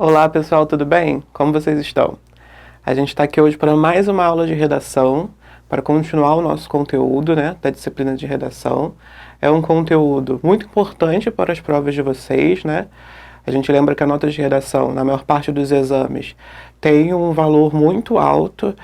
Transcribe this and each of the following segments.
Olá pessoal, tudo bem? Como vocês estão? A gente está aqui hoje para mais uma aula de redação, para continuar o nosso conteúdo, né, da disciplina de redação. É um conteúdo muito importante para as provas de vocês, né? A gente lembra que a nota de redação, na maior parte dos exames, tem um valor muito alto,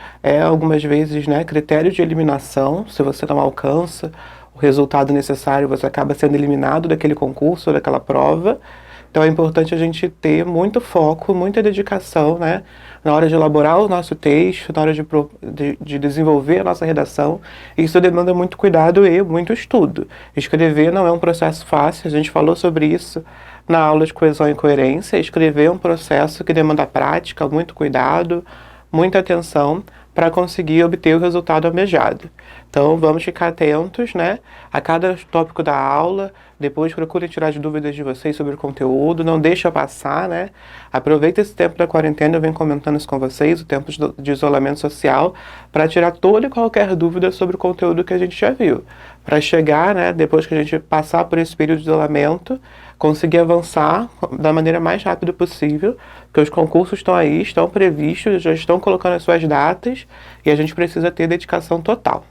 algumas vezes, né, critério de eliminação. Se você não alcança o resultado necessário, você acaba sendo eliminado daquele concurso, daquela prova. Então é importante a gente ter muito foco, muita dedicação, né, na hora de elaborar o nosso texto, na hora de desenvolver a nossa redação. Isso demanda muito cuidado e muito estudo. Escrever não é um processo fácil, a gente falou sobre isso na aula de coesão e coerência. Escrever é um processo que demanda prática, muito cuidado, muita atenção para conseguir obter o resultado almejado. Então vamos ficar atentos, né, a cada tópico da aula. Depois procure tirar as dúvidas de vocês sobre o conteúdo, não deixa passar, né? Aproveita esse tempo da quarentena, eu venho comentando isso com vocês, o tempo de isolamento social, para tirar toda e qualquer dúvida sobre o conteúdo que a gente já viu. Para chegar, né, depois que a gente passar por esse período de isolamento, conseguir avançar da maneira mais rápida possível, porque os concursos estão aí, estão previstos, já estão colocando as suas datas, e a gente precisa ter dedicação total.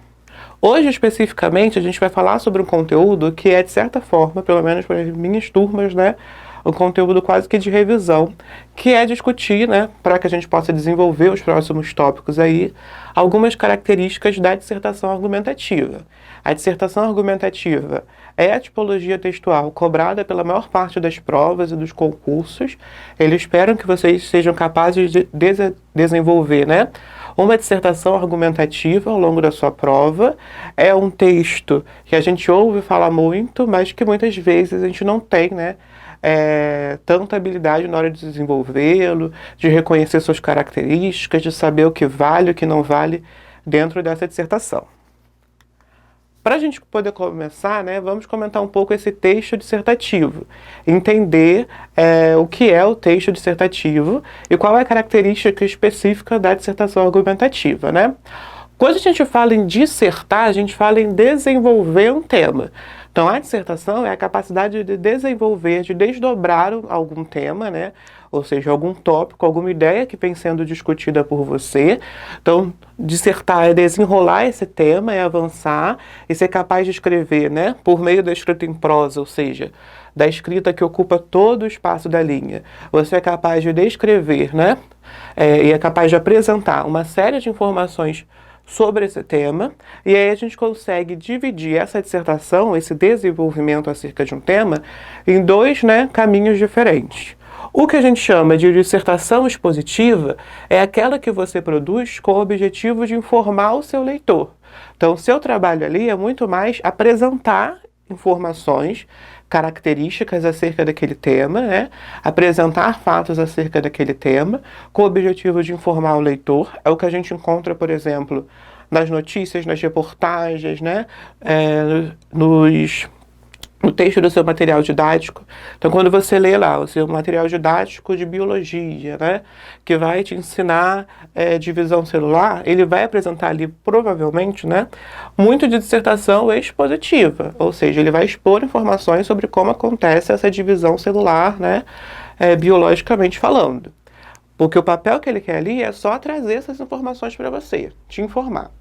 Hoje, especificamente, a gente vai falar sobre um conteúdo que é, de certa forma, pelo menos para as minhas turmas, né, um conteúdo quase que de revisão, que é discutir, né, para que a gente possa desenvolver os próximos tópicos aí, algumas características da dissertação argumentativa. A dissertação argumentativa é a tipologia textual cobrada pela maior parte das provas e dos concursos. Eles esperam que vocês sejam capazes de desenvolver, né, uma dissertação argumentativa ao longo da sua prova. É um texto que a gente ouve falar muito, mas que muitas vezes a gente não tem, né, tanta habilidade na hora de desenvolvê-lo, de reconhecer suas características, de saber o que vale e o que não vale dentro dessa dissertação. Para a gente poder começar, né, vamos comentar um pouco esse texto dissertativo, entender o que é o texto dissertativo e qual é a característica específica da dissertação argumentativa, né? Quando a gente fala em dissertar, a gente fala em desenvolver um tema. Então, a dissertação é a capacidade de desenvolver, de desdobrar algum tema, né? Ou seja, algum tópico, alguma ideia que vem sendo discutida por você. Então, dissertar é desenrolar esse tema, é avançar e ser capaz de escrever, né, por meio da escrita em prosa, ou seja, da escrita que ocupa todo o espaço da linha. Você é capaz de descrever, né, e é capaz de apresentar uma série de informações sobre esse tema, e aí a gente consegue dividir essa dissertação, esse desenvolvimento acerca de um tema, em dois, né, caminhos diferentes. O que a gente chama de dissertação expositiva é aquela que você produz com o objetivo de informar o seu leitor. Então, o seu trabalho ali é muito mais apresentar informações, características acerca daquele tema, né? Apresentar fatos acerca daquele tema, com o objetivo de informar o leitor. É o que a gente encontra, por exemplo, nas notícias, nas reportagens, né? No texto do seu material didático. Então, quando você lê lá o seu material didático de biologia, né, que vai te ensinar divisão celular, ele vai apresentar ali, provavelmente, né, muito de dissertação expositiva, ou seja, ele vai expor informações sobre como acontece essa divisão celular, né, biologicamente falando. Porque o papel que ele quer ali é só trazer essas informações para você, te informar.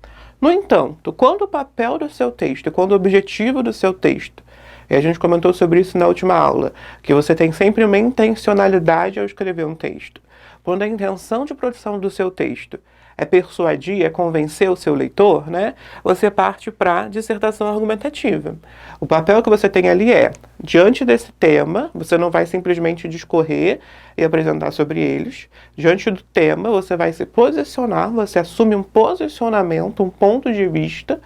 No entanto, quando o papel do seu texto, quando o objetivo do seu texto, e a gente comentou sobre isso na última aula, que você tem sempre uma intencionalidade ao escrever um texto. Quando a intenção de produção do seu texto é persuadir, é convencer o seu leitor, né, você parte para a dissertação argumentativa. O papel que você tem ali é, diante desse tema, você não vai simplesmente discorrer e apresentar sobre eles. Diante do tema, você vai se posicionar, você assume um posicionamento, um ponto de vista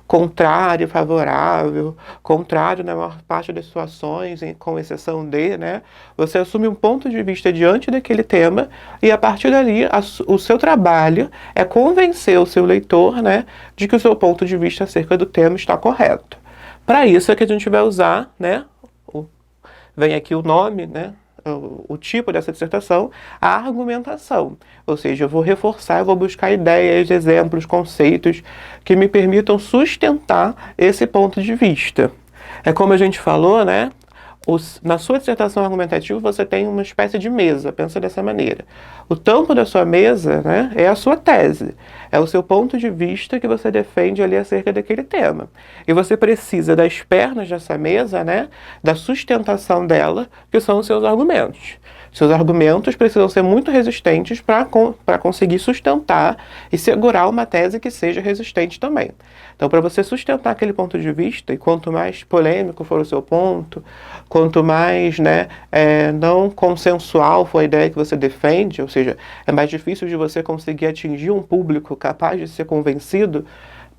contrário, favorável, contrário na maior parte das situações, com exceção de, né? Você assume um ponto de vista diante daquele tema e, a partir dali, o seu trabalho é convencer o seu leitor, né, de que o seu ponto de vista acerca do tema está correto. Para isso é que a gente vai usar, né, vem aqui o nome, né, o tipo dessa dissertação, a argumentação. Ou seja, eu vou reforçar, eu vou buscar ideias, exemplos, conceitos que me permitam sustentar esse ponto de vista. É como a gente falou, né? Na sua dissertação argumentativa, você tem uma espécie de mesa, pensa dessa maneira. O tampo da sua mesa, né, é a sua tese, é o seu ponto de vista que você defende ali acerca daquele tema. E você precisa das pernas dessa mesa, né, da sustentação dela, que são os seus argumentos. Seus argumentos precisam ser muito resistentes para conseguir sustentar e segurar uma tese que seja resistente também. Então, para você sustentar aquele ponto de vista, e quanto mais polêmico for o seu ponto, quanto mais, né, não consensual for a ideia que você defende, ou seja, é mais difícil de você conseguir atingir um público capaz de ser convencido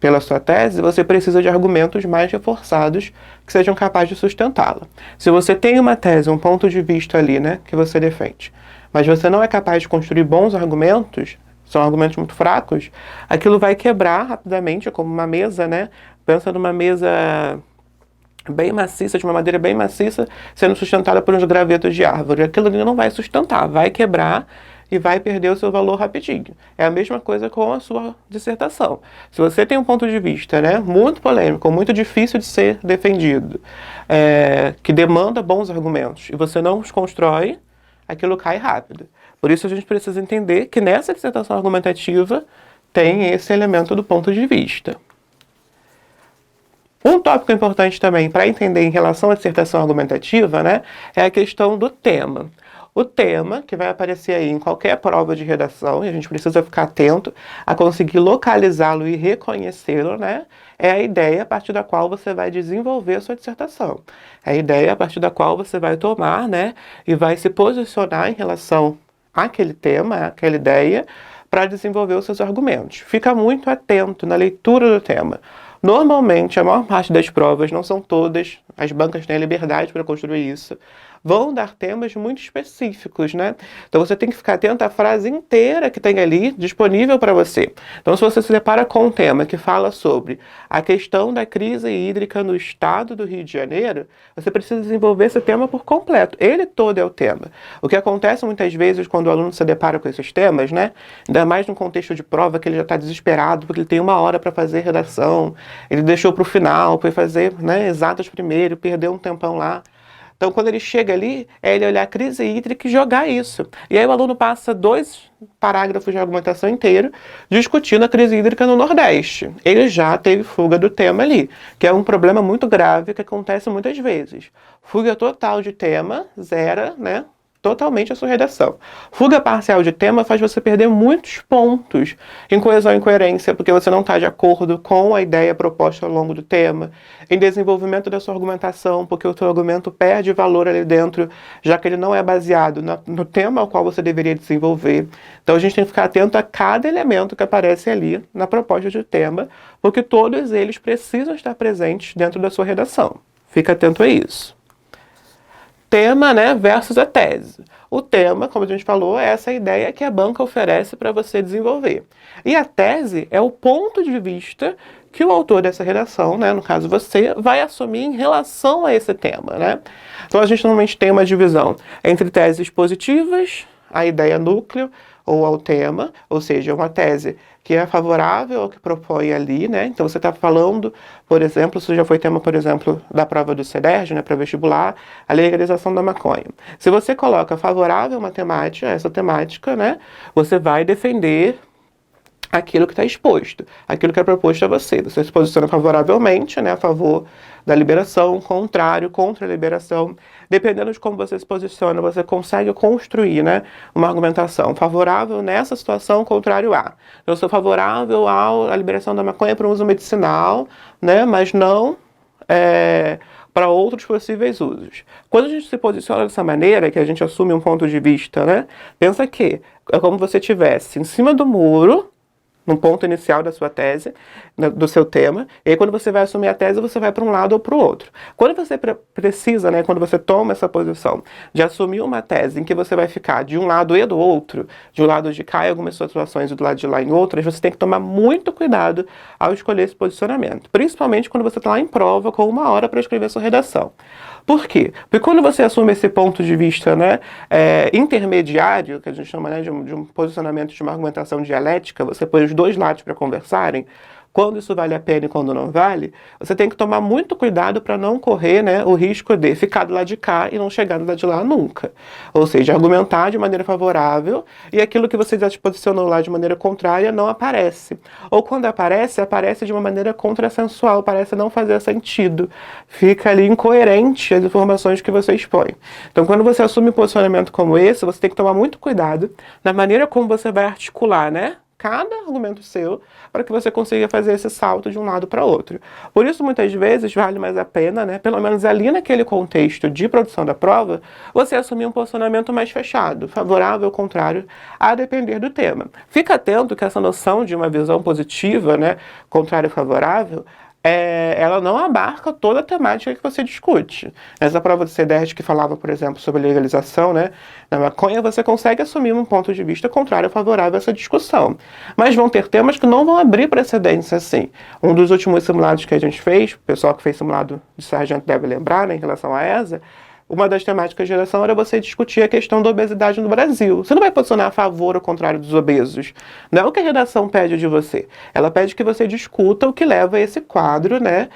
pela sua tese, você precisa de argumentos mais reforçados que sejam capazes de sustentá-la. Se você tem uma tese, um ponto de vista ali, né, que você defende, mas você não é capaz de construir bons argumentos, são argumentos muito fracos, aquilo vai quebrar rapidamente, como uma mesa, né? Pensa numa mesa bem maciça, de uma madeira bem maciça, sendo sustentada por uns gravetos de árvore. Aquilo ali não vai sustentar, vai quebrar e vai perder o seu valor rapidinho. É a mesma coisa com a sua dissertação. Se você tem um ponto de vista, né, muito polêmico, muito difícil de ser defendido, que demanda bons argumentos, e você não os constrói, aquilo cai rápido. Por isso a gente precisa entender que nessa dissertação argumentativa tem esse elemento do ponto de vista. Um tópico importante também para entender em relação à dissertação argumentativa, né, é a questão do tema. O tema, que vai aparecer aí em qualquer prova de redação, e a gente precisa ficar atento a conseguir localizá-lo e reconhecê-lo, né, é a ideia a partir da qual você vai desenvolver a sua dissertação. É a ideia a partir da qual você vai tomar, né, e vai se posicionar em relação àquele tema, àquela ideia, para desenvolver os seus argumentos. Fica muito atento na leitura do tema. Normalmente, a maior parte das provas, não são todas, as bancas têm a liberdade para construir isso, vão dar temas muito específicos, né? Então você tem que ficar atento à frase inteira que tem ali disponível para você. Então se você se depara com um tema que fala sobre a questão da crise hídrica no estado do Rio de Janeiro, você precisa desenvolver esse tema por completo. Ele todo é o tema. O que acontece muitas vezes quando o aluno se depara com esses temas, né? Ainda mais no contexto de prova, que ele já está desesperado porque ele tem 1 hora para fazer redação, ele deixou para o final, foi fazer, né, exatas primeiro, perdeu um tempão lá. Então, quando ele chega ali, é ele olhar a crise hídrica e jogar isso. E aí o aluno passa 2 parágrafos de argumentação inteiro discutindo a crise hídrica no Nordeste. Ele já teve fuga do tema ali, que é um problema muito grave que acontece muitas vezes. Fuga total de tema, zera, né, totalmente a sua redação. Fuga parcial de tema faz você perder muitos pontos em coesão e coerência, porque você não está de acordo com a ideia proposta ao longo do tema, em desenvolvimento da sua argumentação, porque o seu argumento perde valor ali dentro, já que ele não é baseado no tema ao qual você deveria desenvolver. Então a gente tem que ficar atento a cada elemento que aparece ali na proposta de tema, porque todos eles precisam estar presentes dentro da sua redação. Fica atento a isso. Tema, né, versus a tese. O tema, como a gente falou, é essa ideia que a banca oferece para você desenvolver. E a tese é o ponto de vista que o autor dessa redação, né, no caso você, vai assumir em relação a esse tema, né? Então a gente normalmente tem uma divisão entre teses positivas, a ideia núcleo, ou ao tema, ou seja, uma tese que é favorável ao que propõe ali, né? Então você está falando, por exemplo, isso já foi tema, por exemplo, da prova do CEDERJ, né, para vestibular, a legalização da maconha. Se você coloca favorável a uma temática, essa temática, né, você vai defender aquilo que está exposto, aquilo que é proposto a você. Você se posiciona favoravelmente, né, a favor da liberação, contrário, contra a liberação. Dependendo de como você se posiciona, você consegue construir, né, uma argumentação favorável nessa situação, contrário a. Eu sou favorável à liberação da maconha para uso medicinal, né, mas não para outros possíveis usos. Quando a gente se posiciona dessa maneira, que a gente assume um ponto de vista, né, pensa que é como se você estivesse em cima do muro, no ponto inicial da sua tese, do seu tema, e aí quando você vai assumir a tese, você vai para um lado ou para o outro. Quando você precisa, né, quando você toma essa posição de assumir uma tese em que você vai ficar de um lado e do outro, de um lado de cá em algumas situações e do lado de lá em outras, você tem que tomar muito cuidado ao escolher esse posicionamento, principalmente quando você está lá em prova com 1 hora para escrever sua redação. Por quê? Porque quando você assume esse ponto de vista, né, intermediário, que a gente chama, né, de um posicionamento, de uma argumentação dialética, você põe os 2 lados para conversarem, quando isso vale a pena e quando não vale, você tem que tomar muito cuidado para não correr, né, o risco de ficar do lado de cá e não chegar do lado de lá nunca. Ou seja, argumentar de maneira favorável e aquilo que você já te posicionou lá de maneira contrária não aparece. Ou quando aparece, aparece de uma maneira contrassensual, parece não fazer sentido. Fica ali incoerente as informações que você expõe. Então, quando você assume um posicionamento como esse, você tem que tomar muito cuidado na maneira como você vai articular, né, cada argumento seu, para que você consiga fazer esse salto de um lado para outro. Por isso, muitas vezes, vale mais a pena, né, pelo menos ali naquele contexto de produção da prova, você assumir um posicionamento mais fechado, favorável ou contrário, a depender do tema. Fica atento que essa noção de uma visão positiva, né, contrário ou favorável, ela não abarca toda a temática que você discute. Nessa prova do CEDERJ que falava, por exemplo, sobre legalização, né, da maconha, você consegue assumir um ponto de vista contrário ou favorável a essa discussão. Mas vão ter temas que não vão abrir precedentes assim. Um dos últimos simulados que a gente fez, o pessoal que fez simulado de sargento deve lembrar, né, em relação à ESA, uma das temáticas de geração era você discutir a questão da obesidade no Brasil. Você não vai posicionar a favor ou contrário dos obesos. Não é o que a redação pede de você. Ela pede que você discuta o que leva a esse quadro, né,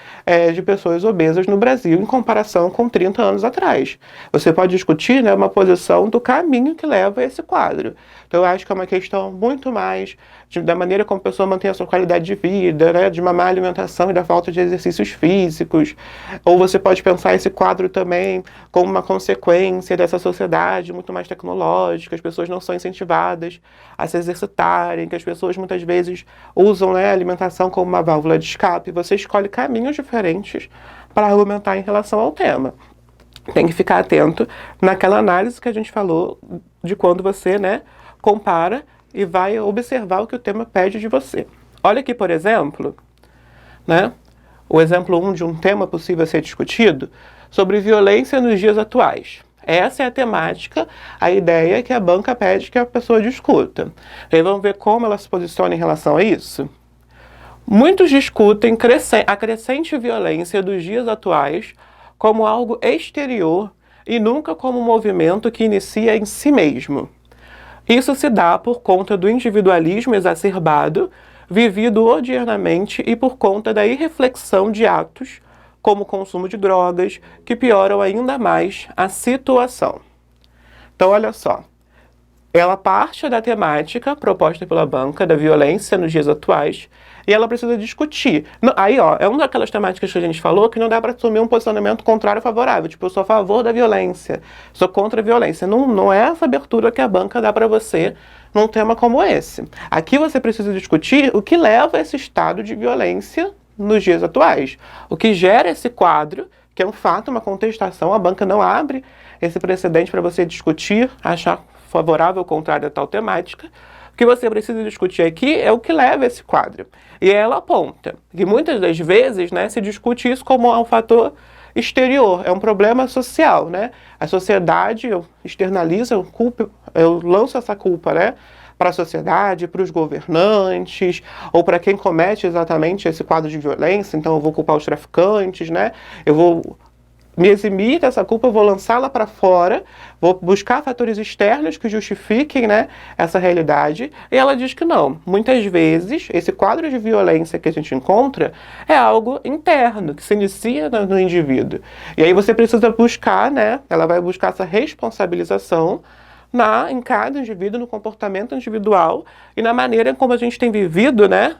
de pessoas obesas no Brasil em comparação com 30 anos atrás. Você pode discutir, né, uma posição do caminho que leva a esse quadro. Então eu acho que é uma questão muito mais da maneira como a pessoa mantém a sua qualidade de vida, né, de uma má alimentação e da falta de exercícios físicos. Ou você pode pensar esse quadro também como uma consequência dessa sociedade muito mais tecnológica, as pessoas não são incentivadas a se exercitarem, que as pessoas muitas vezes usam, né, a alimentação como uma válvula de escape. Você escolhe caminhos diferentes para argumentar em relação ao tema. Tem que ficar atento naquela análise que a gente falou de quando você, né, compara e vai observar o que o tema pede de você. Olha aqui, por exemplo, né, o exemplo 1 de um tema possível a ser discutido sobre violência nos dias atuais. Essa é a temática, a ideia que a banca pede que a pessoa discuta. E aí vamos ver como ela se posiciona em relação a isso? Muitos discutem a crescente violência dos dias atuais como algo exterior e nunca como um movimento que inicia em si mesmo. Isso se dá por conta do individualismo exacerbado, vivido odiernamente e por conta da irreflexão de atos, como o consumo de drogas, que pioram ainda mais a situação. Então, olha só. Ela parte da temática proposta pela banca da violência nos dias atuais e ela precisa discutir. Aí, ó, é uma daquelas temáticas que a gente falou que não dá para assumir um posicionamento contrário ou favorável. Tipo, eu sou a favor da violência, sou contra a violência. Não é essa abertura que a banca dá para você num tema como esse. Aqui você precisa discutir o que leva a esse estado de violência nos dias atuais. O que gera esse quadro, que é um fato, uma contestação, a banca não abre esse precedente para você discutir, achar favorável ou contrário a tal temática. O que você precisa discutir aqui é o que leva a esse quadro. E ela aponta que muitas das vezes, né, se discute isso como um fator exterior, é um problema social, né? A sociedade, eu externalizo, eu lanço essa culpa, né, para a sociedade, para os governantes, ou para quem comete exatamente esse quadro de violência. Então eu vou culpar os traficantes, né? Eu vou me eximir dessa culpa, eu vou lançá-la para fora, vou buscar fatores externos que justifiquem, né, essa realidade. E ela diz que não. Muitas vezes, esse quadro de violência que a gente encontra é algo interno, que se inicia no indivíduo. E aí você precisa buscar, né, ela vai buscar essa responsabilização em cada indivíduo, no comportamento individual e na maneira como a gente tem vivido, né?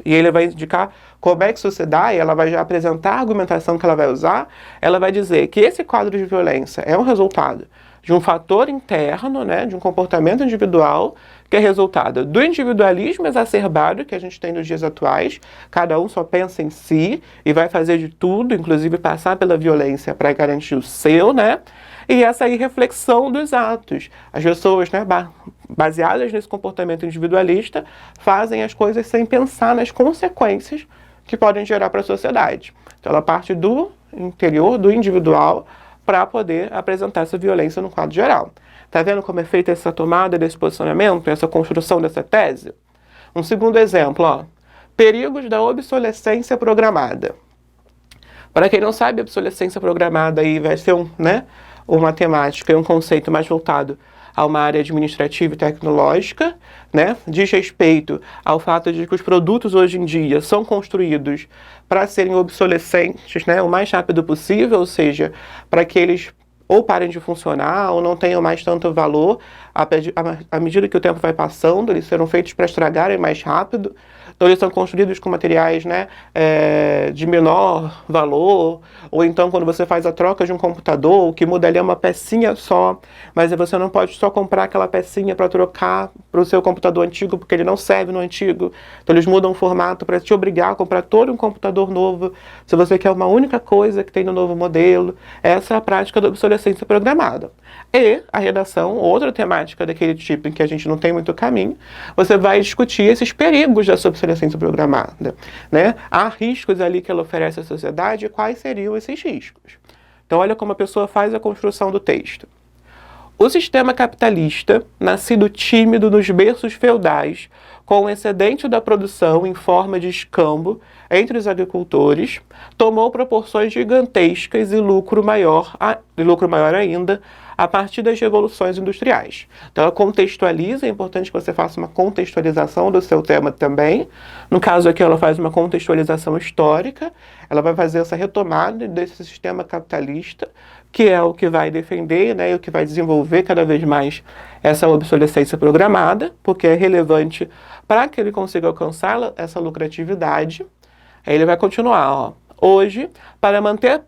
E ele vai indicar como é que isso se dá, e ela vai já apresentar a argumentação que ela vai usar. Ela vai dizer que esse quadro de violência é um resultado de um fator interno, né, de um comportamento individual, que é resultado do individualismo exacerbado que a gente tem nos dias atuais. Cada um só pensa em si e vai fazer de tudo, inclusive passar pela violência para garantir o seu, né? E essa irreflexão dos atos. As pessoas, né, baseadas nesse comportamento individualista, fazem as coisas sem pensar nas consequências que podem gerar para a sociedade. Então ela parte do interior, do individual, para poder apresentar essa violência no quadro geral. Tá vendo como é feita essa tomada desse posicionamento, essa construção dessa tese? Um segundo exemplo, ó. Perigos da obsolescência programada. Para quem não sabe, a obsolescência programada aí vai ser uma temática e um conceito mais voltado a uma área administrativa e tecnológica, né? Diz respeito ao fato de que os produtos hoje em dia são construídos para serem obsolescentes, né, o mais rápido possível, ou seja, para que eles ou parem de funcionar ou não tenham mais tanto valor à medida que o tempo vai passando, eles serão feitos para estragarem mais rápido. Então eles são construídos com materiais, né, de menor valor, ou então quando você faz a troca de um computador, o que muda ali é uma pecinha só, mas você não pode só comprar aquela pecinha para trocar para o seu computador antigo, porque ele não serve no antigo. Então eles mudam o formato para te obrigar a comprar todo um computador novo, se você quer uma única coisa que tem no novo modelo. Essa é a prática da obsolescência programada. E a redação, outra temática daquele tipo em que a gente não tem muito caminho, você vai discutir esses perigos dessa obsolescência programada, né? Há riscos ali que ela oferece à sociedade, e quais seriam esses riscos? Então olha como a pessoa faz a construção do texto. O sistema capitalista, nascido tímido nos berços feudais, com o excedente da produção em forma de escambo entre os agricultores, tomou proporções gigantescas e lucro maior ainda a partir das revoluções industriais. Então ela contextualiza, é importante que você faça uma contextualização do seu tema também. No caso aqui ela faz uma contextualização histórica, ela vai fazer essa retomada desse sistema capitalista, que é o que vai defender, né, e o que vai desenvolver cada vez mais essa obsolescência programada, porque é relevante para que ele consiga alcançar essa lucratividade. Aí ele vai continuar, ó. Hoje, para manter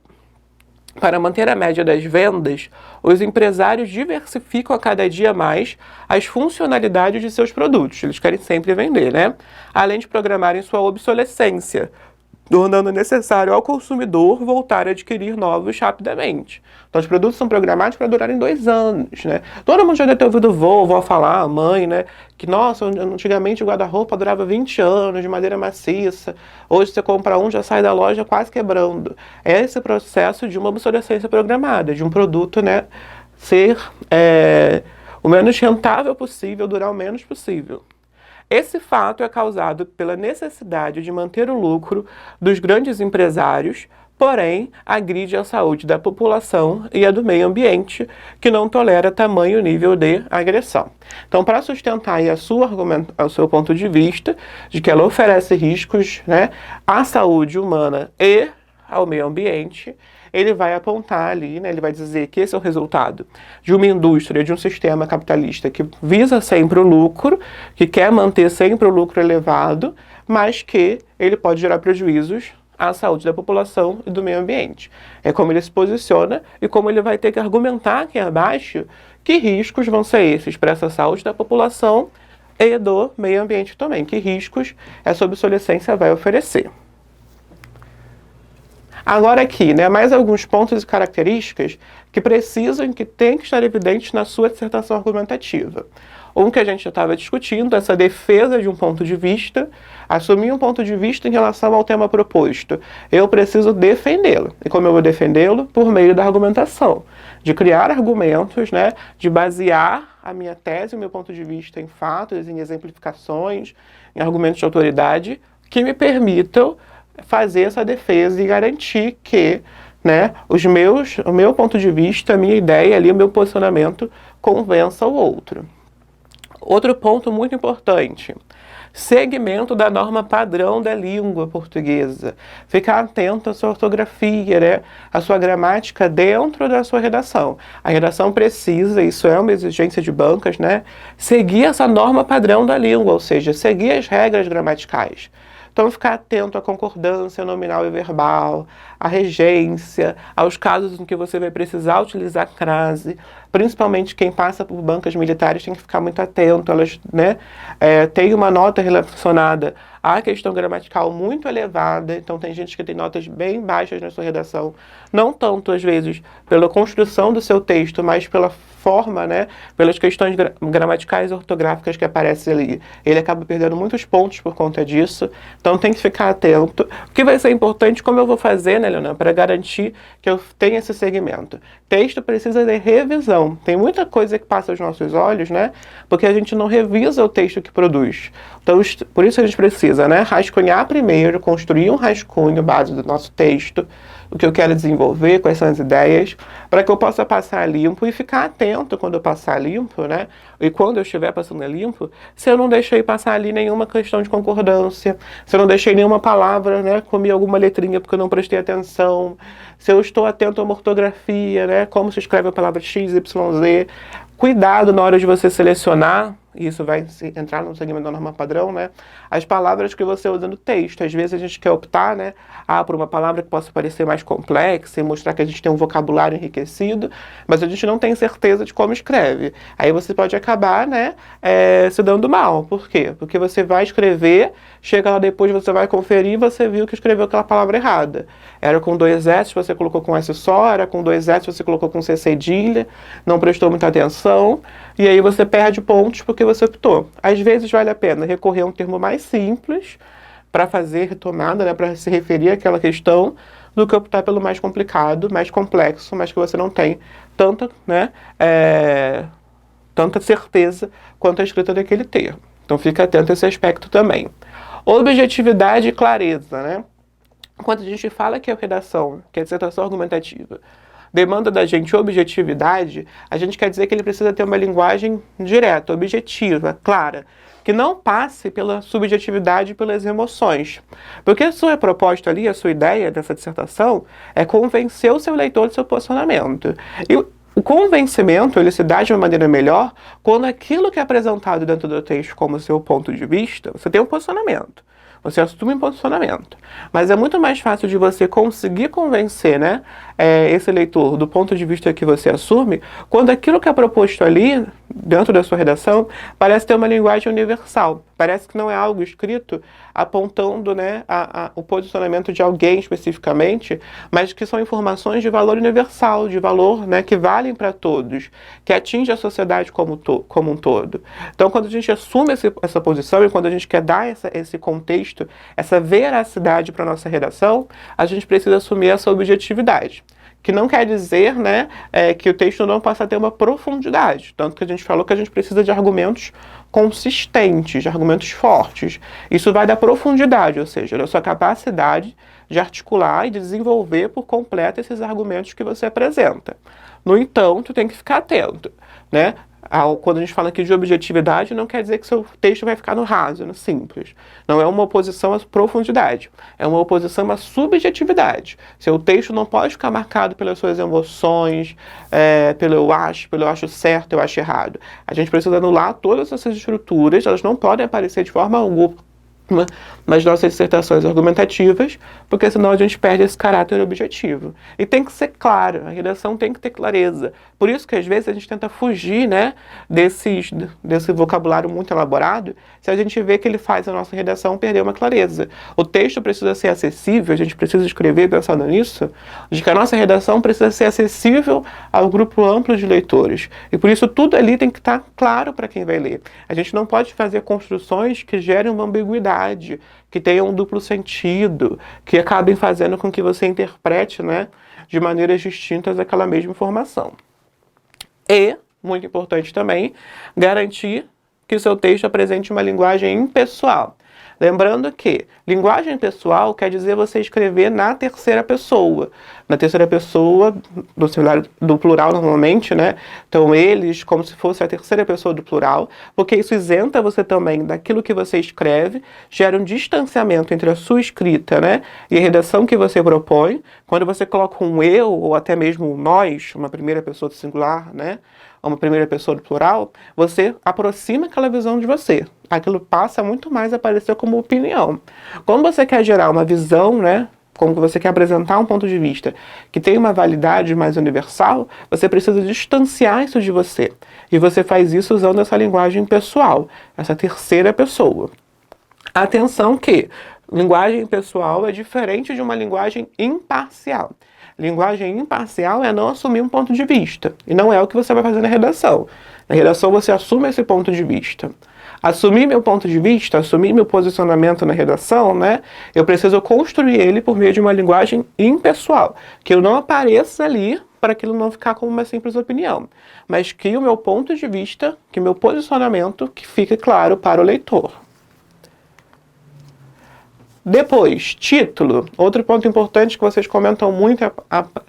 a média das vendas, os empresários diversificam a cada dia mais as funcionalidades de seus produtos. Eles querem sempre vender, né? Além de programarem sua obsolescência, tornando necessário ao consumidor voltar a adquirir novos rapidamente. Então, os produtos são programados para durarem 2 anos, né? Todo mundo já deve ter ouvido vovó falar, mãe, né? Que, nossa, antigamente o guarda-roupa durava 20 anos, de madeira maciça. Hoje, você compra um, já sai da loja quase quebrando. É esse processo de uma obsolescência programada, de um produto, né, ser o menos rentável possível, durar o menos possível. Esse fato é causado pela necessidade de manter o lucro dos grandes empresários, porém agride a saúde da população e a do meio ambiente, que não tolera tamanho nível de agressão. Então, para sustentar aí o seu ponto de vista, de que ela oferece riscos, né, à saúde humana e ao meio ambiente, ele vai apontar ali, né, ele vai dizer que esse é o resultado de uma indústria, de um sistema capitalista que visa sempre o lucro, que quer manter sempre o lucro elevado, mas que ele pode gerar prejuízos à saúde da população e do meio ambiente. É como ele se posiciona e como ele vai ter que argumentar aqui abaixo que riscos vão ser esses para essa saúde da população e do meio ambiente também, que riscos essa obsolescência vai oferecer. Agora aqui, né, mais alguns pontos e características que tem que estar evidentes na sua dissertação argumentativa. Um que a gente já estava discutindo, essa defesa de um ponto de vista, assumir um ponto de vista em relação ao tema proposto. Eu preciso defendê-lo. E como eu vou defendê-lo? Por meio da argumentação, de criar argumentos, né, de basear a minha tese, o meu ponto de vista em fatos, em exemplificações, em argumentos de autoridade, que me permitam fazer essa defesa e garantir que, né, o meu ponto de vista, a minha ideia ali, o meu posicionamento convença o outro. Outro ponto muito importante: segmento da norma padrão da língua portuguesa. Ficar atento à sua ortografia, né, à sua gramática dentro da sua redação. A redação precisa, isso é uma exigência de bancas, né, seguir essa norma padrão da língua, ou seja, seguir as regras gramaticais. Então, ficar atento à concordância nominal e verbal, à regência, aos casos em que você vai precisar utilizar crase. Principalmente quem passa por bancas militares tem que ficar muito atento. Elas, né, têm uma nota relacionada à questão gramatical muito elevada. Então, tem gente que tem notas bem baixas na sua redação. Não tanto, às vezes, pela construção do seu texto, mas pela forma, né, pelas questões gramaticais e ortográficas que aparecem ali. Ele acaba perdendo muitos pontos por conta disso. Então, tem que ficar atento. O que vai ser importante, como eu vou fazer, né, Leonardo, para garantir que eu tenha esse segmento? Texto precisa de revisão. Tem muita coisa que passa aos nossos olhos, né, porque a gente não revisa o texto que produz. Então, por isso a gente precisa, né, rascunhar primeiro, construir um rascunho base do nosso texto, o que eu quero desenvolver, quais são as ideias, para que eu possa passar limpo e ficar atento quando eu passar limpo, né? E quando eu estiver passando limpo, se eu não deixei passar ali nenhuma questão de concordância, se eu não deixei nenhuma palavra, né? Comi alguma letrinha porque eu não prestei atenção, se eu estou atento a uma ortografia, né? Como se escreve a palavra X, Y, Z. Cuidado na hora de você selecionar, isso vai entrar no segmento da norma padrão, né? As palavras que você usa no texto. Às vezes a gente quer optar, né? Por uma palavra que possa parecer mais complexa e mostrar que a gente tem um vocabulário enriquecido, mas a gente não tem certeza de como escreve. Aí você pode acabar, né? Se dando mal. Por quê? Porque você vai escrever, chega lá depois, você vai conferir e você viu que escreveu aquela palavra errada. Era com 2 S, você colocou com S só, era com 2 S, você colocou com C cedilha, não prestou muita atenção, e aí você perde pontos porque você optou. Às vezes vale a pena recorrer a um termo mais simples para fazer retomada, né, para se referir àquela questão, do que optar pelo mais complicado, mais complexo, mas que você não tem tanta, né, tanta certeza quanto a escrita daquele termo. Então fica atento a esse aspecto também. Objetividade e clareza, né? Quando a gente fala que a redação, que a dissertação argumentativa, demanda da gente objetividade, a gente quer dizer que ele precisa ter uma linguagem direta, objetiva, clara, que não passe pela subjetividade e pelas emoções. Porque a sua proposta ali, a sua ideia dessa dissertação é convencer o seu leitor do seu posicionamento. E o convencimento, ele se dá de uma maneira melhor quando aquilo que é apresentado dentro do texto como seu ponto de vista, você tem um posicionamento. Você assume um posicionamento. Mas é muito mais fácil de você conseguir convencer, né, esse leitor do ponto de vista que você assume, quando aquilo que é proposto ali, dentro da sua redação, parece ter uma linguagem universal. Parece que não é algo escrito apontando, né, o posicionamento de alguém especificamente, mas que são informações de valor universal, de valor, né, que valem para todos, que atinge a sociedade como um todo. Então, quando a gente assume essa posição e quando a gente quer dar esse contexto, essa veracidade para a nossa redação, a gente precisa assumir essa objetividade. Que não quer dizer, né, que o texto não possa ter uma profundidade. Tanto que a gente falou que a gente precisa de argumentos consistentes, de argumentos fortes. Isso vai dar profundidade, ou seja, da sua capacidade de articular e de desenvolver por completo esses argumentos que você apresenta. No entanto, tem que ficar atento, né? Quando a gente fala aqui de objetividade, não quer dizer que seu texto vai ficar no raso, no simples. Não é uma oposição à profundidade, é uma oposição à subjetividade. Seu texto não pode ficar marcado pelas suas emoções, pelo eu acho certo, eu acho errado. A gente precisa anular todas essas estruturas, elas não podem aparecer de forma alguma nas nossas dissertações argumentativas, porque senão a gente perde esse caráter objetivo. E tem que ser claro, a redação tem que ter clareza. Por isso que às vezes a gente tenta fugir, né, desse vocabulário muito elaborado, se a gente vê que ele faz a nossa redação perder uma clareza. O texto precisa ser acessível, a gente precisa escrever pensando nisso, de que a nossa redação precisa ser acessível ao grupo amplo de leitores. E por isso tudo ali tem que estar claro para quem vai ler. A gente não pode fazer construções que gerem uma ambiguidade, que tenham um duplo sentido, que acabem fazendo com que você interprete, né, de maneiras distintas aquela mesma informação. E, muito importante também, garantir que o seu texto apresente uma linguagem impessoal. Lembrando que linguagem pessoal quer dizer você escrever na terceira pessoa. Na terceira pessoa, do singular, do plural normalmente, né? Então eles, como se fosse a terceira pessoa do plural, porque isso isenta você também daquilo que você escreve, gera um distanciamento entre a sua escrita, né, e a redação que você propõe. Quando você coloca um eu, ou até mesmo um nós, uma primeira pessoa do singular, né, uma primeira pessoa do plural, você aproxima aquela visão de você. Aquilo passa muito mais a aparecer como opinião. Quando você quer gerar uma visão, né, como você quer apresentar um ponto de vista que tem uma validade mais universal, você precisa distanciar isso de você. E você faz isso usando essa linguagem pessoal, essa terceira pessoa. Atenção que linguagem pessoal é diferente de uma linguagem imparcial. Linguagem imparcial é não assumir um ponto de vista. E não é o que você vai fazer na redação. Na redação você assume esse ponto de vista. Assumir meu ponto de vista, assumir meu posicionamento na redação, né? Eu preciso construir ele por meio de uma linguagem impessoal. Que eu não apareça ali para aquilo não ficar como uma simples opinião. Mas que o meu ponto de vista, que o meu posicionamento, que fique claro para o leitor. Depois, título. Outro ponto importante que vocês comentam muito,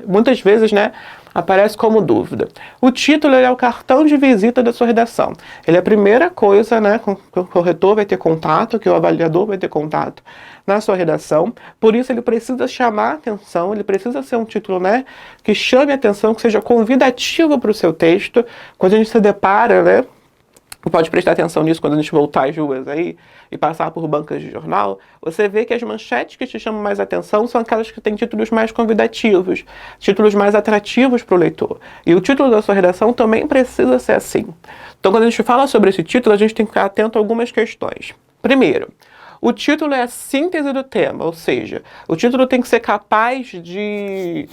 muitas vezes, né, aparece como dúvida. O título é o cartão de visita da sua redação. Ele é a primeira coisa, né, que o corretor vai ter contato, que o avaliador vai ter contato na sua redação. Por isso ele precisa chamar a atenção, ele precisa ser um título, né, que chame a atenção, que seja convidativo para o seu texto. Quando a gente se depara, né, pode prestar atenção nisso quando a gente voltar às ruas aí e passar por bancas de jornal, você vê que as manchetes que te chamam mais atenção são aquelas que têm títulos mais convidativos, títulos mais atrativos para o leitor. E o título da sua redação também precisa ser assim. Então, quando a gente fala sobre esse título, a gente tem que ficar atento a algumas questões. Primeiro, o título é a síntese do tema, ou seja, o título tem que ser capaz de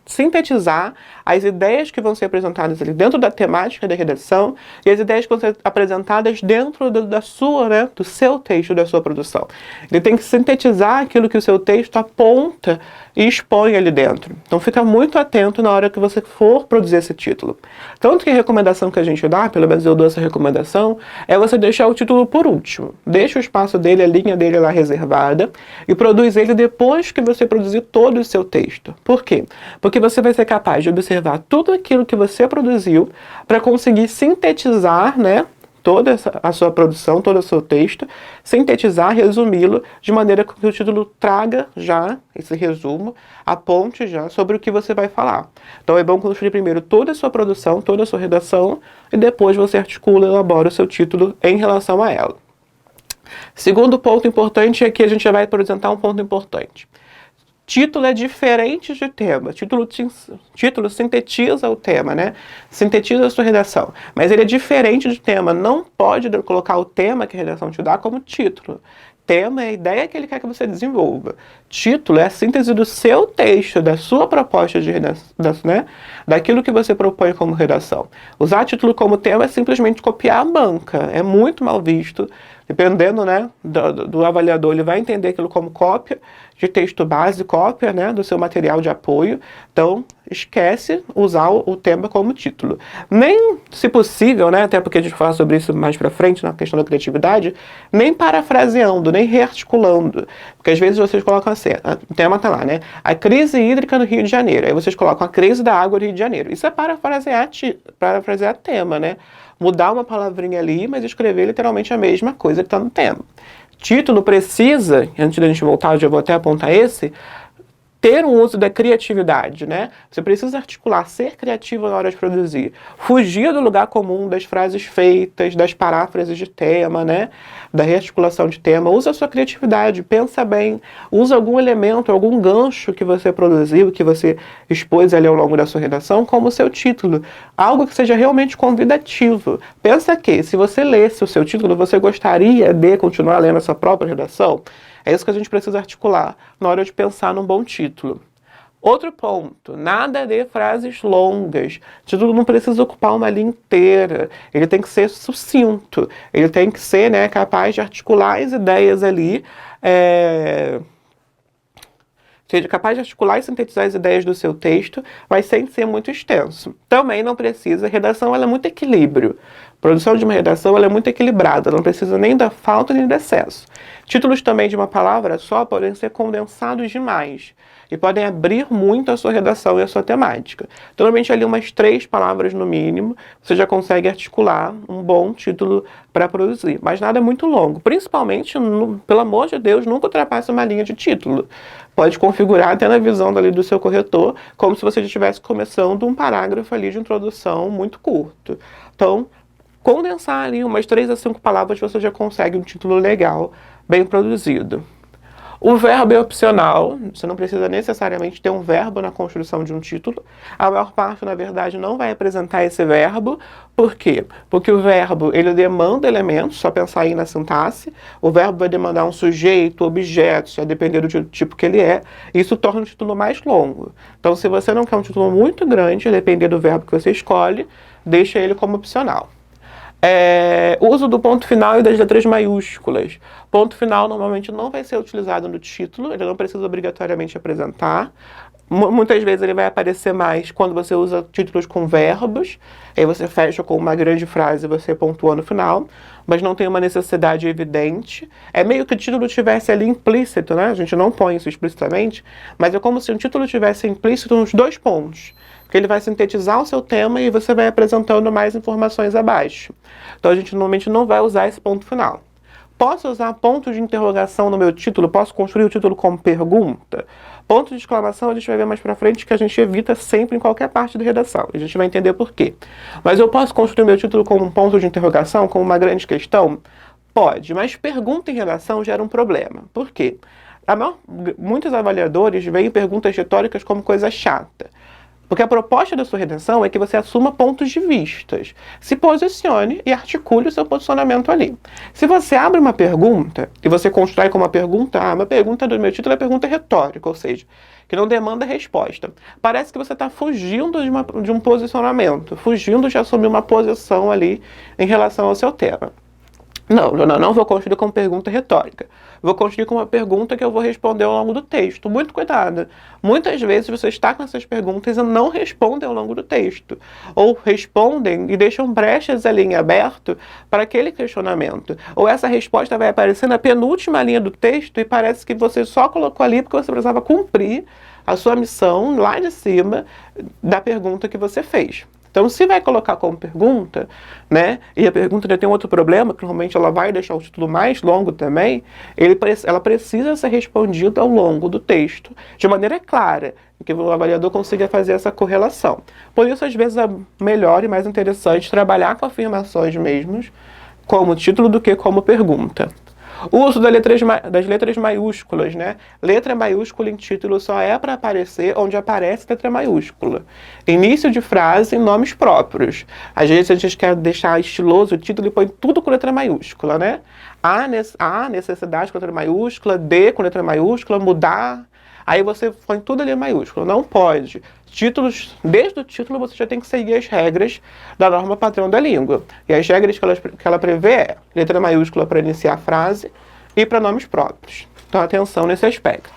sintetizar as ideias que vão ser apresentadas ali dentro da temática da redação e as ideias que vão ser apresentadas dentro da sua, né, do seu texto, da sua produção. Ele tem que sintetizar aquilo que o seu texto aponta e expõe ali dentro. Então fica muito atento na hora que você for produzir esse título. Tanto que a recomendação que a gente dá, pelo menos eu dou essa recomendação, é você deixar o título por último. Deixa o espaço dele, a linha dele lá reservada e produz ele depois que você produzir todo o seu texto. Por quê? Porque você vai ser capaz de observar tudo aquilo que você produziu para conseguir sintetizar, né, toda a sua produção, todo o seu texto, sintetizar, resumi-lo, de maneira que o título traga já esse resumo, aponte já sobre o que você vai falar. Então é bom construir primeiro toda a sua produção, toda a sua redação, e depois você articula e elabora o seu título em relação a ela. Segundo ponto importante é que a gente já vai apresentar um ponto importante. Título é diferente de tema. Título sintetiza o tema, né? Sintetiza a sua redação. Mas ele é diferente de tema. Não pode colocar o tema que a redação te dá como título. Tema é a ideia que ele quer que você desenvolva. Título é a síntese do seu texto, da sua proposta de redação, né? Daquilo que você propõe como redação. Usar título como tema é simplesmente copiar a banca. É muito mal visto. Dependendo, né, do avaliador, ele vai entender aquilo como cópia de texto base, cópia, né, do seu material de apoio. Então, esquece usar o tema como título. Nem, se possível, né, até porque a gente fala sobre isso mais pra frente, na questão da criatividade, nem parafraseando, nem rearticulando. Porque às vezes vocês colocam assim, o tema tá lá, né, a crise hídrica no Rio de Janeiro. Aí vocês colocam a crise da água no Rio de Janeiro. Isso é parafrasear tema, né? Mudar uma palavrinha ali, mas escrever literalmente a mesma coisa que está no tema. Título precisa, antes da gente voltar, eu já vou até apontar esse, ter um uso da criatividade, né? Você precisa articular, ser criativo na hora de produzir. Fugir do lugar comum, das frases feitas, das paráfrases de tema, né? Da rearticulação de tema. Usa a sua criatividade, pensa bem. Usa algum elemento, algum gancho que você produziu, que você expôs ali ao longo da sua redação, como seu título. Algo que seja realmente convidativo. Pensa que, se você lesse o seu título, você gostaria de continuar lendo a sua própria redação? É isso que a gente precisa articular na hora de pensar num bom título. Outro ponto, nada de frases longas. O título não precisa ocupar uma linha inteira. Ele tem que ser sucinto. Ele tem que ser, né, capaz de articular as ideias ali. Seja capaz de articular e sintetizar as ideias do seu texto, mas sem ser muito extenso. Também não precisa. A redação ela é muito equilíbrio. A produção de uma redação ela é muito equilibrada. Não precisa nem da falta nem do excesso. Títulos também de uma palavra só podem ser condensados demais e podem abrir muito a sua redação e a sua temática. Então, normalmente ali umas 3 palavras no mínimo, você já consegue articular um bom título para produzir. Mas nada muito longo. Principalmente, pelo amor de Deus, nunca ultrapasse uma linha de título. Pode configurar até na visão ali do seu corretor, como se você já estivesse começando um parágrafo ali de introdução muito curto. Então, condensar ali umas 3 a 5 palavras, você já consegue um título legal, bem produzido. O verbo é opcional, você não precisa necessariamente ter um verbo na construção de um título. A maior parte, na verdade, não vai apresentar esse verbo. Por quê? Porque o verbo, ele demanda elementos, só pensar aí na sintaxe. O verbo vai demandar um sujeito, objeto, a depender do tipo que ele é. Isso torna o título mais longo. Então, se você não quer um título muito grande, a depender do verbo que você escolhe, deixa ele como opcional. Uso do ponto final e das letras maiúsculas. Ponto final normalmente não vai ser utilizado no título, ele não precisa obrigatoriamente apresentar. Muitas vezes ele vai aparecer mais quando você usa títulos com verbos, aí você fecha com uma grande frase e você pontua no final, mas não tem uma necessidade evidente. É meio que o título tivesse ali implícito, né? A gente não põe isso explicitamente, mas é como se o título tivesse implícito nos 2 pontos, que ele vai sintetizar o seu tema e você vai apresentando mais informações abaixo. Então a gente normalmente não vai usar esse ponto final. Posso usar ponto de interrogação no meu título? Posso construir o título como pergunta? Ponto de exclamação a gente vai ver mais pra frente que a gente evita sempre em qualquer parte da redação. A gente vai entender por quê. Mas eu posso construir meu título como um ponto de interrogação, como uma grande questão? Pode, mas pergunta em redação gera um problema. Por quê? Muitos avaliadores veem perguntas retóricas como coisa chata. Porque a proposta da sua redação é que você assuma pontos de vistas, se posicione e articule o seu posicionamento ali. Se você abre uma pergunta e você constrói como uma pergunta, uma pergunta do meu título é pergunta retórica, ou seja, que não demanda resposta. Parece que você está fugindo de um posicionamento, fugindo de assumir uma posição ali em relação ao seu tema. Não vou construir como pergunta retórica. Vou construir como uma pergunta que eu vou responder ao longo do texto. Muito cuidado. Muitas vezes você está com essas perguntas e não respondem ao longo do texto. Ou respondem e deixam brechas ali em aberto para aquele questionamento. Ou essa resposta vai aparecer na penúltima linha do texto e parece que você só colocou ali porque você precisava cumprir a sua missão lá de cima da pergunta que você fez. Então, se vai colocar como pergunta, né, e a pergunta ainda tem um outro problema, que normalmente ela vai deixar o título mais longo também, ela precisa ser respondida ao longo do texto, de maneira clara, que o avaliador consiga fazer essa correlação. Por isso, às vezes, é melhor e mais interessante trabalhar com afirmações mesmos, como título, do que como pergunta. O uso das letras maiúsculas, né? Letra maiúscula em título só é para aparecer onde aparece letra maiúscula. Início de frase em nomes próprios. Às vezes a gente quer deixar estiloso o título e põe tudo com letra maiúscula, né? A necessidade com letra maiúscula, D com letra maiúscula, mudar. Aí você põe tudo ali em maiúsculo. Não pode. Títulos, desde o título você já tem que seguir as regras da norma padrão da língua. E as regras que ela prevê é letra maiúscula para iniciar a frase e para nomes próprios. Então atenção nesse aspecto.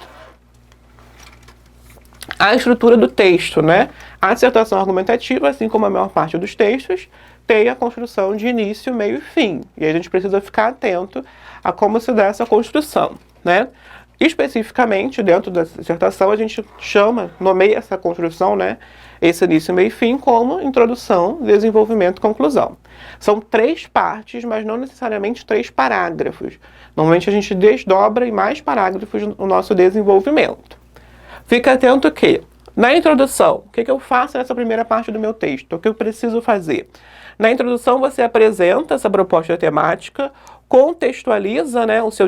A estrutura do texto, né? A dissertação argumentativa, assim como a maior parte dos textos, tem a construção de início, meio e fim. E a gente precisa ficar atento a como se dá essa construção, né? Especificamente, dentro da dissertação, a gente nomeia essa construção, né, esse início, meio e fim, como introdução, desenvolvimento e conclusão. São 3 partes, mas não necessariamente 3 parágrafos. Normalmente a gente desdobra em mais parágrafos o nosso desenvolvimento. Fica atento que, na introdução, o que eu faço nessa primeira parte do meu texto? O que eu preciso fazer? Na introdução, você apresenta essa proposta temática, contextualiza, né, o seu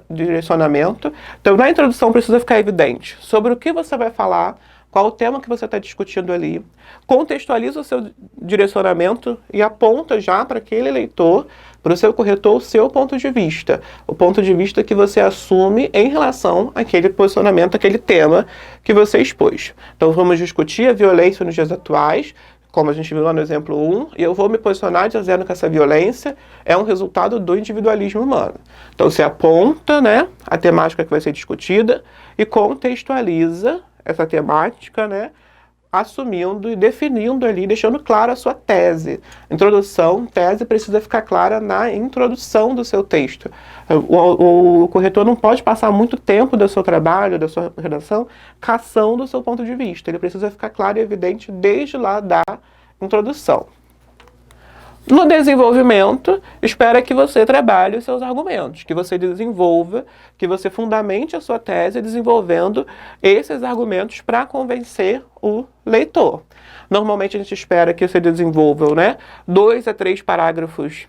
direcionamento. Então, na introdução precisa ficar evidente sobre o que você vai falar, qual o tema que você está discutindo ali, contextualiza o seu direcionamento e aponta já para aquele leitor, para o seu corretor, o seu ponto de vista. O ponto de vista que você assume em relação àquele posicionamento, aquele tema que você expôs. Então, vamos discutir a violência nos dias atuais, como a gente viu lá no exemplo 1, e eu vou me posicionar dizendo que essa violência é um resultado do individualismo humano. Então, você aponta, né, a temática que vai ser discutida e contextualiza essa temática, né, assumindo e definindo ali, deixando claro a sua tese. Introdução, tese precisa ficar clara na introdução do seu texto. O corretor não pode passar muito tempo do seu trabalho, da sua redação, caçando o seu ponto de vista. Ele precisa ficar claro e evidente desde lá da introdução. No desenvolvimento, espera que você trabalhe os seus argumentos, que você desenvolva, que você fundamente a sua tese desenvolvendo esses argumentos para convencer o leitor. Normalmente a gente espera que você desenvolva, né, 2 a 3 parágrafos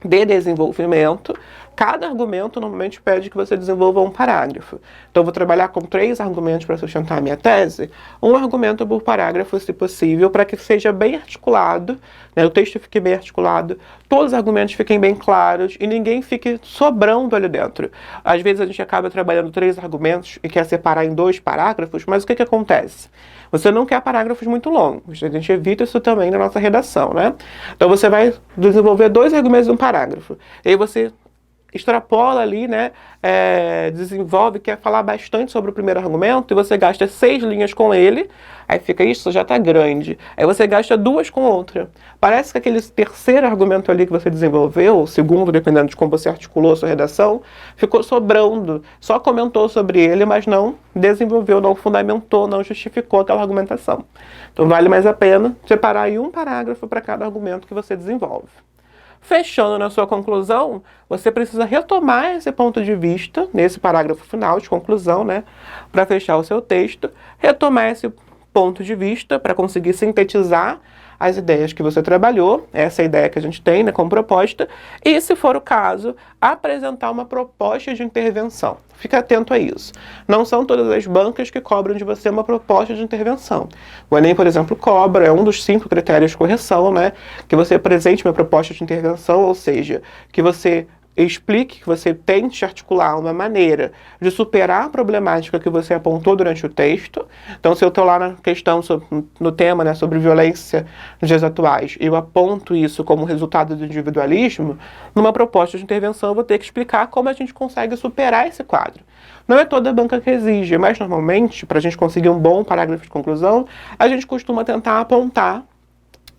de desenvolvimento. Cada argumento normalmente pede que você desenvolva um parágrafo. Então, eu vou trabalhar com 3 argumentos para sustentar a minha tese, um argumento por parágrafo, se possível, para que seja bem articulado, né, o texto fique bem articulado, todos os argumentos fiquem bem claros e ninguém fique sobrando ali dentro. Às vezes a gente acaba trabalhando 3 argumentos e quer separar em 2 parágrafos, mas o que acontece? Você não quer parágrafos muito longos, a gente evita isso também na nossa redação, né? Então, você vai desenvolver 2 argumentos em um parágrafo, e aí você extrapola ali, né, desenvolve, quer falar bastante sobre o primeiro argumento, e você gasta 6 linhas com ele, aí fica, isso já está grande. Aí você gasta 2 com outra. Parece que aquele terceiro argumento ali que você desenvolveu, o segundo, dependendo de como você articulou a sua redação, ficou sobrando. Só comentou sobre ele, mas não desenvolveu, não fundamentou, não justificou aquela argumentação. Então vale mais a pena separar aí um parágrafo para cada argumento que você desenvolve. Fechando na sua conclusão, você precisa retomar esse ponto de vista, nesse parágrafo final de conclusão, né, para fechar o seu texto, retomar esse ponto de vista para conseguir sintetizar as ideias que você trabalhou, essa é a ideia que a gente tem, né, como proposta, e, se for o caso, apresentar uma proposta de intervenção. Fica atento a isso. Não são todas as bancas que cobram de você uma proposta de intervenção. O Enem, por exemplo, cobra, é um dos 5 critérios de correção, né, que você apresente uma proposta de intervenção, ou seja, que você explique, que você tente articular uma maneira de superar a problemática que você apontou durante o texto. Então, se eu estou lá na questão, no tema, né, sobre violência nos dias atuais, eu aponto isso como resultado do individualismo, numa proposta de intervenção eu vou ter que explicar como a gente consegue superar esse quadro. Não é toda banca que exige, mas normalmente, para a gente conseguir um bom parágrafo de conclusão, a gente costuma tentar apontar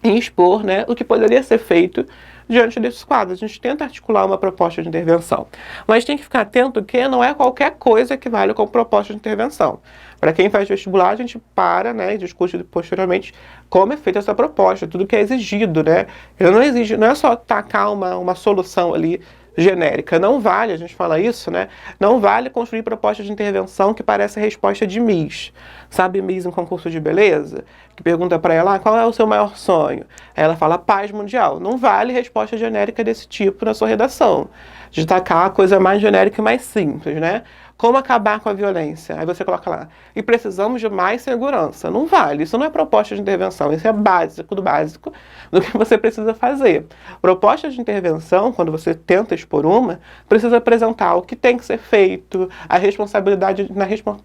e expor, né, o que poderia ser feito diante desses quadros. A gente tenta articular uma proposta de intervenção. Mas tem que ficar atento que não é qualquer coisa que vale como proposta de intervenção. Para quem faz vestibular, a gente para, né, e discute posteriormente como é feita essa proposta, tudo que é exigido, né. Ele não exige, não é só tacar uma solução ali genérica. Não vale, a gente fala isso, né? Não vale construir proposta de intervenção que parece a resposta de Miss. Sabe Miss em concurso de beleza? Que pergunta para ela, qual é o seu maior sonho? Aí ela fala, paz mundial. Não vale resposta genérica desse tipo na sua redação. Destacar a coisa mais genérica e mais simples, né? Como acabar com a violência? Aí você coloca lá, e precisamos de mais segurança. Não vale, isso não é proposta de intervenção, isso é básico do que você precisa fazer. Proposta de intervenção, quando você tenta expor uma, precisa apresentar o que tem que ser feito, a responsabilidade,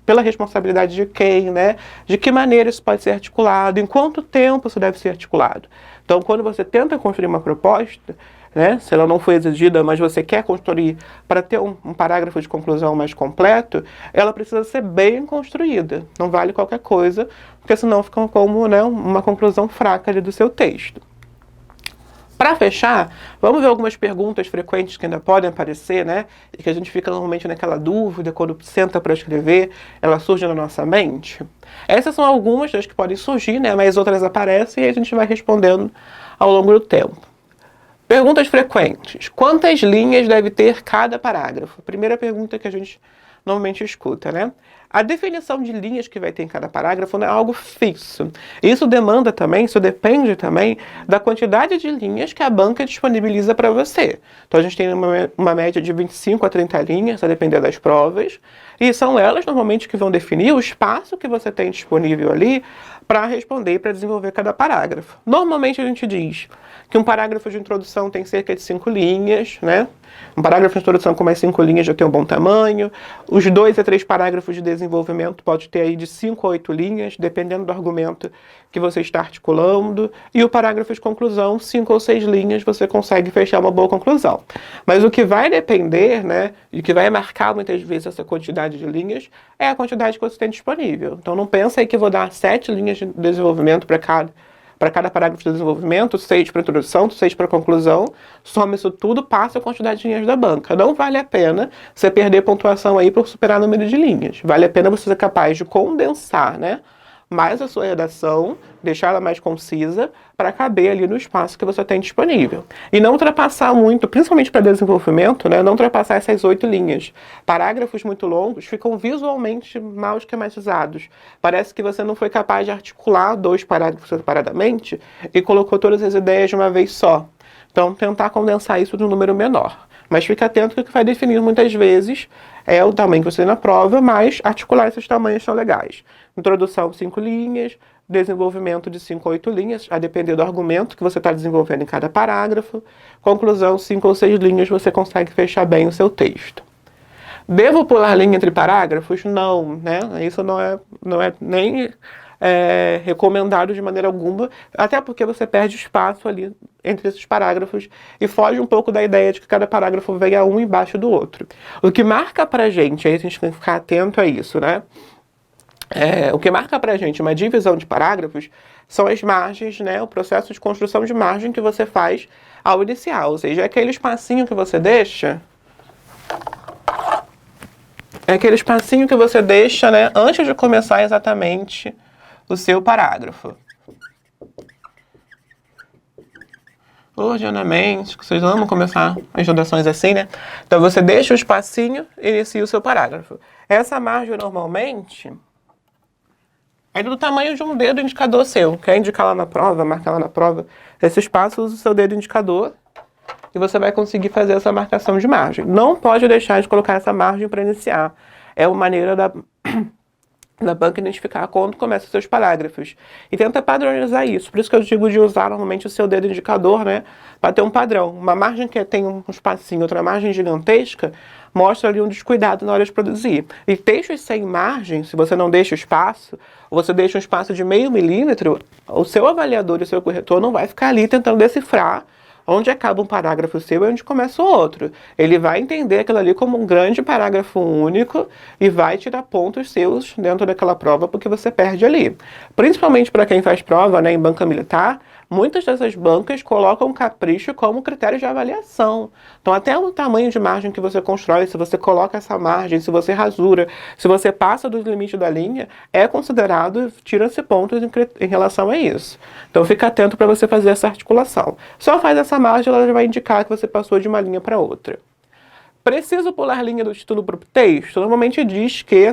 pela responsabilidade de quem, né? De que maneira isso pode ser articulado, em quanto tempo isso deve ser articulado. Então, quando você tenta construir uma proposta, né, se ela não foi exigida, mas você quer construir para ter um parágrafo de conclusão mais completo, ela precisa ser bem construída. Não vale qualquer coisa, porque senão fica como, né, uma conclusão fraca ali do seu texto. Para fechar, vamos ver algumas perguntas frequentes que ainda podem aparecer, né? E que a gente fica normalmente naquela dúvida quando senta para escrever, ela surge na nossa mente. Essas são algumas das que podem surgir, né? Mas outras aparecem e a gente vai respondendo ao longo do tempo. Perguntas frequentes. Quantas linhas deve ter cada parágrafo? Primeira pergunta que a gente normalmente escuta, né? A definição de linhas que vai ter em cada parágrafo não é algo fixo. Isso depende também da quantidade de linhas que a banca disponibiliza para você. Então a gente tem uma média de 25 a 30 linhas, a depender das provas, e são elas normalmente que vão definir o espaço que você tem disponível ali para responder e para desenvolver cada parágrafo. Normalmente a gente diz que um parágrafo de introdução tem cerca de 5 linhas, né? Um parágrafo de introdução com mais 5 linhas já tem um bom tamanho. Os 2 a 3 parágrafos de desenvolvimento pode ter aí de 5 a 8 linhas, dependendo do argumento que você está articulando. E o parágrafo de conclusão, 5 ou 6 linhas, você consegue fechar uma boa conclusão. Mas o que vai depender, né, e que vai marcar muitas vezes essa quantidade de linhas, é a quantidade que você tem disponível. Então não pensa aí que eu vou dar 7 linhas de desenvolvimento para cada parágrafo de desenvolvimento, 6 para introdução, 6 para conclusão, soma isso tudo, passa a quantidade de linhas da banca. Não vale a pena você perder pontuação aí por superar o número de linhas. Vale a pena você ser capaz de condensar, né, mais a sua redação, deixar ela mais concisa, para caber ali no espaço que você tem disponível. E não ultrapassar muito, principalmente para desenvolvimento, né, não ultrapassar essas 8 linhas. Parágrafos muito longos ficam visualmente mal esquematizados. Parece que você não foi capaz de articular 2 parágrafos separadamente e colocou todas as ideias de uma vez só. Então, tentar condensar isso de um número menor. Mas fica atento que o que vai definir muitas vezes é o tamanho que você tem na prova, mas articular esses tamanhos são legais. Introdução, 5 linhas, desenvolvimento de 5 a 8 linhas, a depender do argumento que você está desenvolvendo em cada parágrafo. Conclusão, 5 ou 6 linhas, você consegue fechar bem o seu texto. Devo pular linha entre parágrafos? Não, né? Isso não é nem recomendado de maneira alguma, até porque você perde espaço ali entre esses parágrafos e foge um pouco da ideia de que cada parágrafo venha um embaixo do outro. O que marca pra gente, aí a gente tem que ficar atento a isso, né? O que marca pra gente uma divisão de parágrafos são as margens, né? O processo de construção de margem que você faz ao iniciar, ou seja, é aquele espacinho que você deixa. É aquele espacinho que você deixa, né, antes de começar exatamente o seu parágrafo. Ordenamento, que vocês amam começar as redações assim, né? Então você deixa o espacinho e inicia o seu parágrafo. Essa margem normalmente é do tamanho de um dedo indicador seu. Quer indicar lá na prova, marcar lá na prova, esse espaço usa o seu dedo indicador e você vai conseguir fazer essa marcação de margem. Não pode deixar de colocar essa margem para iniciar. É uma maneira da banca identificar quando começa os seus parágrafos. E tenta padronizar isso. Por isso que eu digo de usar normalmente o seu dedo indicador, né? Para ter um padrão. Uma margem que tem um espacinho, outra margem gigantesca, mostra ali um descuidado na hora de produzir. E textos sem margem, se você não deixa espaço, ou você deixa um espaço de 0,5 milímetro, o seu avaliador e o seu corretor não vai ficar ali tentando decifrar onde acaba um parágrafo seu e onde começa o outro. Ele vai entender aquilo ali como um grande parágrafo único e vai tirar pontos seus dentro daquela prova porque você perde ali. Principalmente para quem faz prova, né, em banca militar, muitas dessas bancas colocam capricho como critério de avaliação. Então, até o tamanho de margem que você constrói, se você coloca essa margem, se você rasura, se você passa dos limites da linha, é considerado, tira-se pontos em relação a isso. Então, fica atento para você fazer essa articulação. Só faz essa margem, ela já vai indicar que você passou de uma linha para outra. Preciso pular linha do título para o texto? Normalmente diz que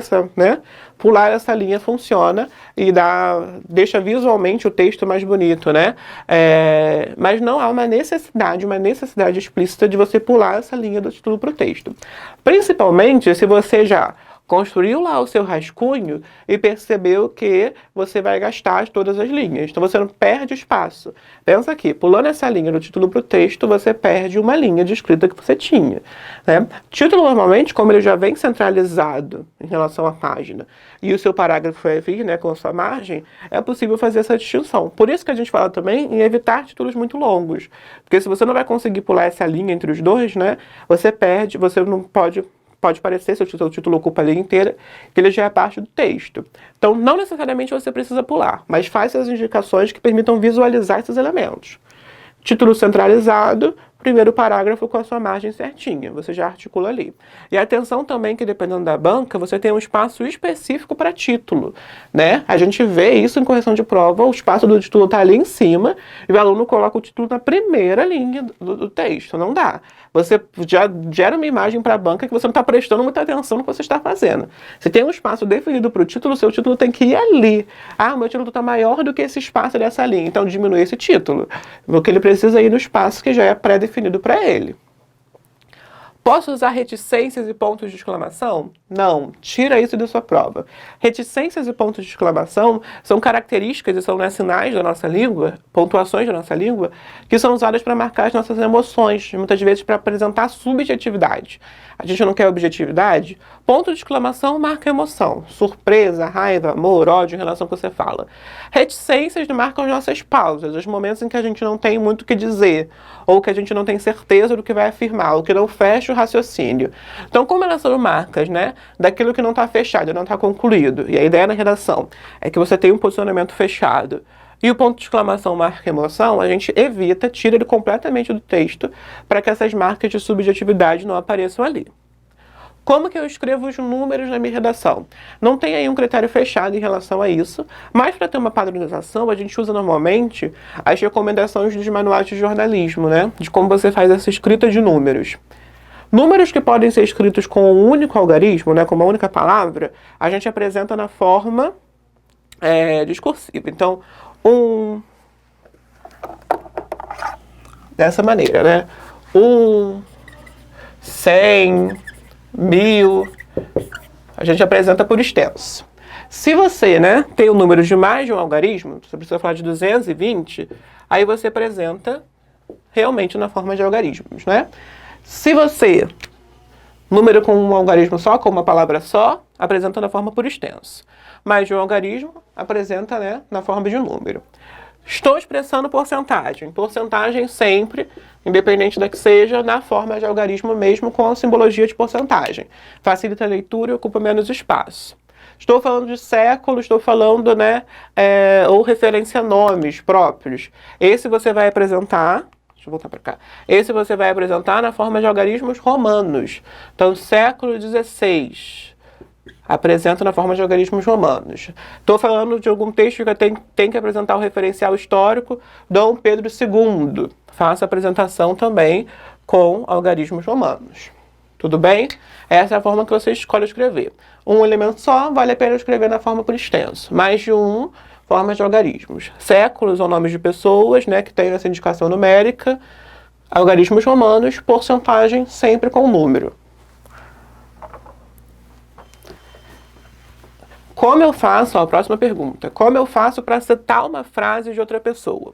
pular essa linha funciona e deixa visualmente o texto mais bonito, né? Mas não há uma necessidade explícita de você pular essa linha do título para o texto. Principalmente se você já construiu lá o seu rascunho e percebeu que você vai gastar todas as linhas. Então você não perde espaço. Pensa aqui, pulando essa linha do título para o texto, você perde uma linha de escrita que você tinha, né? Título, normalmente, como ele já vem centralizado em relação à página, e o seu parágrafo vai vir, né, com a sua margem, é possível fazer essa distinção. Por isso que a gente fala também em evitar títulos muito longos. Porque se você não vai conseguir pular essa linha entre os dois, né, você perde, você não pode parecer, se o título ocupa a linha inteira, que ele já é parte do texto. Então, não necessariamente você precisa pular, mas faça as indicações que permitam visualizar esses elementos. Título centralizado, primeiro parágrafo com a sua margem certinha, você já articula ali. E atenção também que, dependendo da banca, você tem um espaço específico para título, né? A gente vê isso em correção de prova, o espaço do título está ali em cima e o aluno coloca o título na primeira linha do texto, não dá. Você já gera uma imagem para a banca que você não está prestando muita atenção no que você está fazendo. Se tem um espaço definido para o título, seu título tem que ir ali. Ah, meu título está maior do que esse espaço dessa linha, então diminui esse título, porque ele precisa ir no espaço que já é pré-definido para ele. Posso usar reticências e pontos de exclamação? Não, tira isso da sua prova. Reticências e pontos de exclamação são características e são, né, sinais da nossa língua, pontuações da nossa língua, que são usadas para marcar as nossas emoções, muitas vezes para apresentar subjetividade. A gente não quer objetividade? Ponto de exclamação marca emoção, surpresa, raiva, amor, ódio em relação ao que você fala. Reticências marcam as nossas pausas, os momentos em que a gente não tem muito o que dizer, ou que a gente não tem certeza do que vai afirmar, ou que não fecha o raciocínio. Então, como elas são marcas, né, daquilo que não está fechado, não está concluído, e a ideia na redação é que você tem um posicionamento fechado, e o ponto de exclamação marca emoção, a gente evita, tira ele completamente do texto, para que essas marcas de subjetividade não apareçam ali. Como que eu escrevo os números na minha redação? Não tem aí um critério fechado em relação a isso, mas para ter uma padronização, a gente usa normalmente as recomendações dos manuais de jornalismo, né? De como você faz essa escrita de números. Números que podem ser escritos com um único algarismo, né, com uma única palavra, a gente apresenta na forma discursiva. Então, dessa maneira, né? 100, 1000, a gente apresenta por extenso. Se você, né, tem o número de mais de um algarismo, você precisa falar de 220, aí você apresenta realmente na forma de algarismos, né? Se você, número com um algarismo só, com uma palavra só, apresenta na forma por extenso. Mais de um algarismo, apresenta, né, na forma de um número. Estou expressando porcentagem. Porcentagem sempre, independente da que seja, na forma de algarismo mesmo, com a simbologia de porcentagem. Facilita a leitura e ocupa menos espaço. Estou falando de século, estou falando, né, ou referência a nomes próprios. Esse você vai apresentar, deixa eu voltar para cá. Esse você vai apresentar na forma de algarismos romanos. Então, século XVI. Apresento na forma de algarismos romanos. Estou falando de algum texto que tem que apresentar o referencial histórico, Dom Pedro II. Faço a apresentação também com algarismos romanos. Tudo bem? Essa é a forma que você escolhe escrever. Um elemento só, vale a pena escrever na forma por extenso. Mais de um, formas de algarismos. Séculos ou nomes de pessoas, né, que tem essa indicação numérica. Algarismos romanos, porcentagem sempre com número. Como eu faço, a próxima pergunta, como eu faço para citar uma frase de outra pessoa?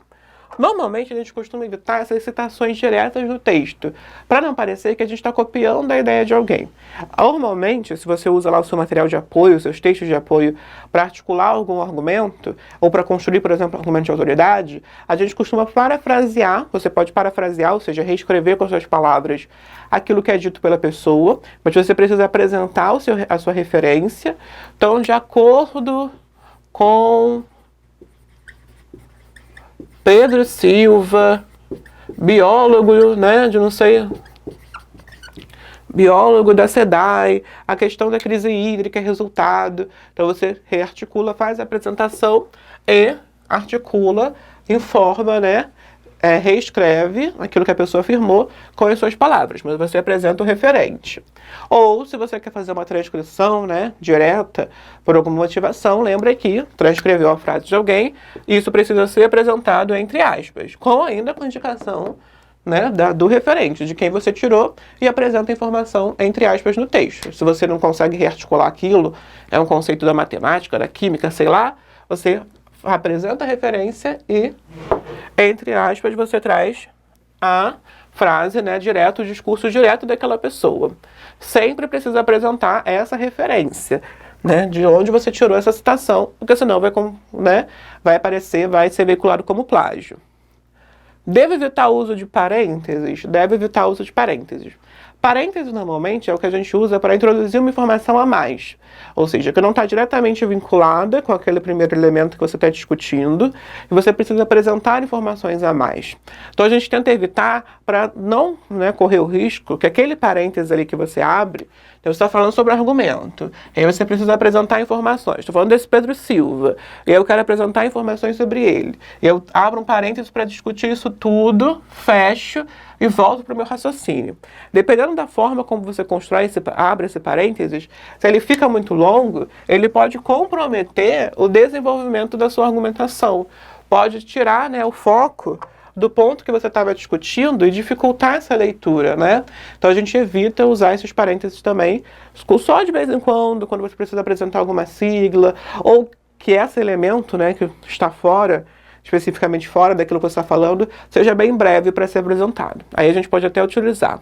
Normalmente a gente costuma evitar essas citações diretas no texto, para não parecer que a gente está copiando a ideia de alguém. Normalmente, se você usa lá o seu material de apoio, os seus textos de apoio, para articular algum argumento, ou para construir, por exemplo, um argumento de autoridade, a gente costuma parafrasear, você pode parafrasear, ou seja, reescrever com as suas palavras aquilo que é dito pela pessoa, mas você precisa apresentar a sua referência. Então, de acordo com Pedro Silva, biólogo, né, de não sei, biólogo da SEDAI, a questão da crise hídrica é resultado. Então você rearticula, faz a apresentação e articula, informa, né, reescreve aquilo que a pessoa afirmou com as suas palavras, mas você apresenta o referente. Ou, se você quer fazer uma transcrição, né, direta, por alguma motivação, lembra que transcreveu a frase de alguém, isso precisa ser apresentado entre aspas, ainda com indicação, né, do referente, de quem você tirou, e apresenta a informação entre aspas no texto. Se você não consegue rearticular aquilo, é um conceito da matemática, da química, sei lá, você apresenta a referência e, entre aspas, você traz a frase, né, direto, o discurso direto daquela pessoa. Sempre precisa apresentar essa referência, né, de onde você tirou essa citação, porque senão vai aparecer, vai ser veiculado como plágio. Deve evitar o uso de parênteses? Deve evitar o uso de parênteses. Parênteses, normalmente, é o que a gente usa para introduzir uma informação a mais. Ou seja, que não está diretamente vinculada com aquele primeiro elemento que você está discutindo, e você precisa apresentar informações a mais. Então, a gente tenta evitar para não, né, correr o risco que aquele parênteses ali que você abre, então você está falando sobre argumento, e aí você precisa apresentar informações. Estou falando desse Pedro Silva, e aí eu quero apresentar informações sobre ele. E eu abro um parênteses para discutir isso tudo, fecho, e volto para o meu raciocínio. Dependendo da forma como você abre esse parênteses, se ele fica muito longo, ele pode comprometer o desenvolvimento da sua argumentação. Pode tirar, né, o foco do ponto que você estava discutindo e dificultar essa leitura, né? Então a gente evita usar esses parênteses também, só de vez em quando você precisa apresentar alguma sigla, ou que esse elemento, né, que está fora, especificamente fora daquilo que você está falando, seja bem breve para ser apresentado. Aí a gente pode até utilizar.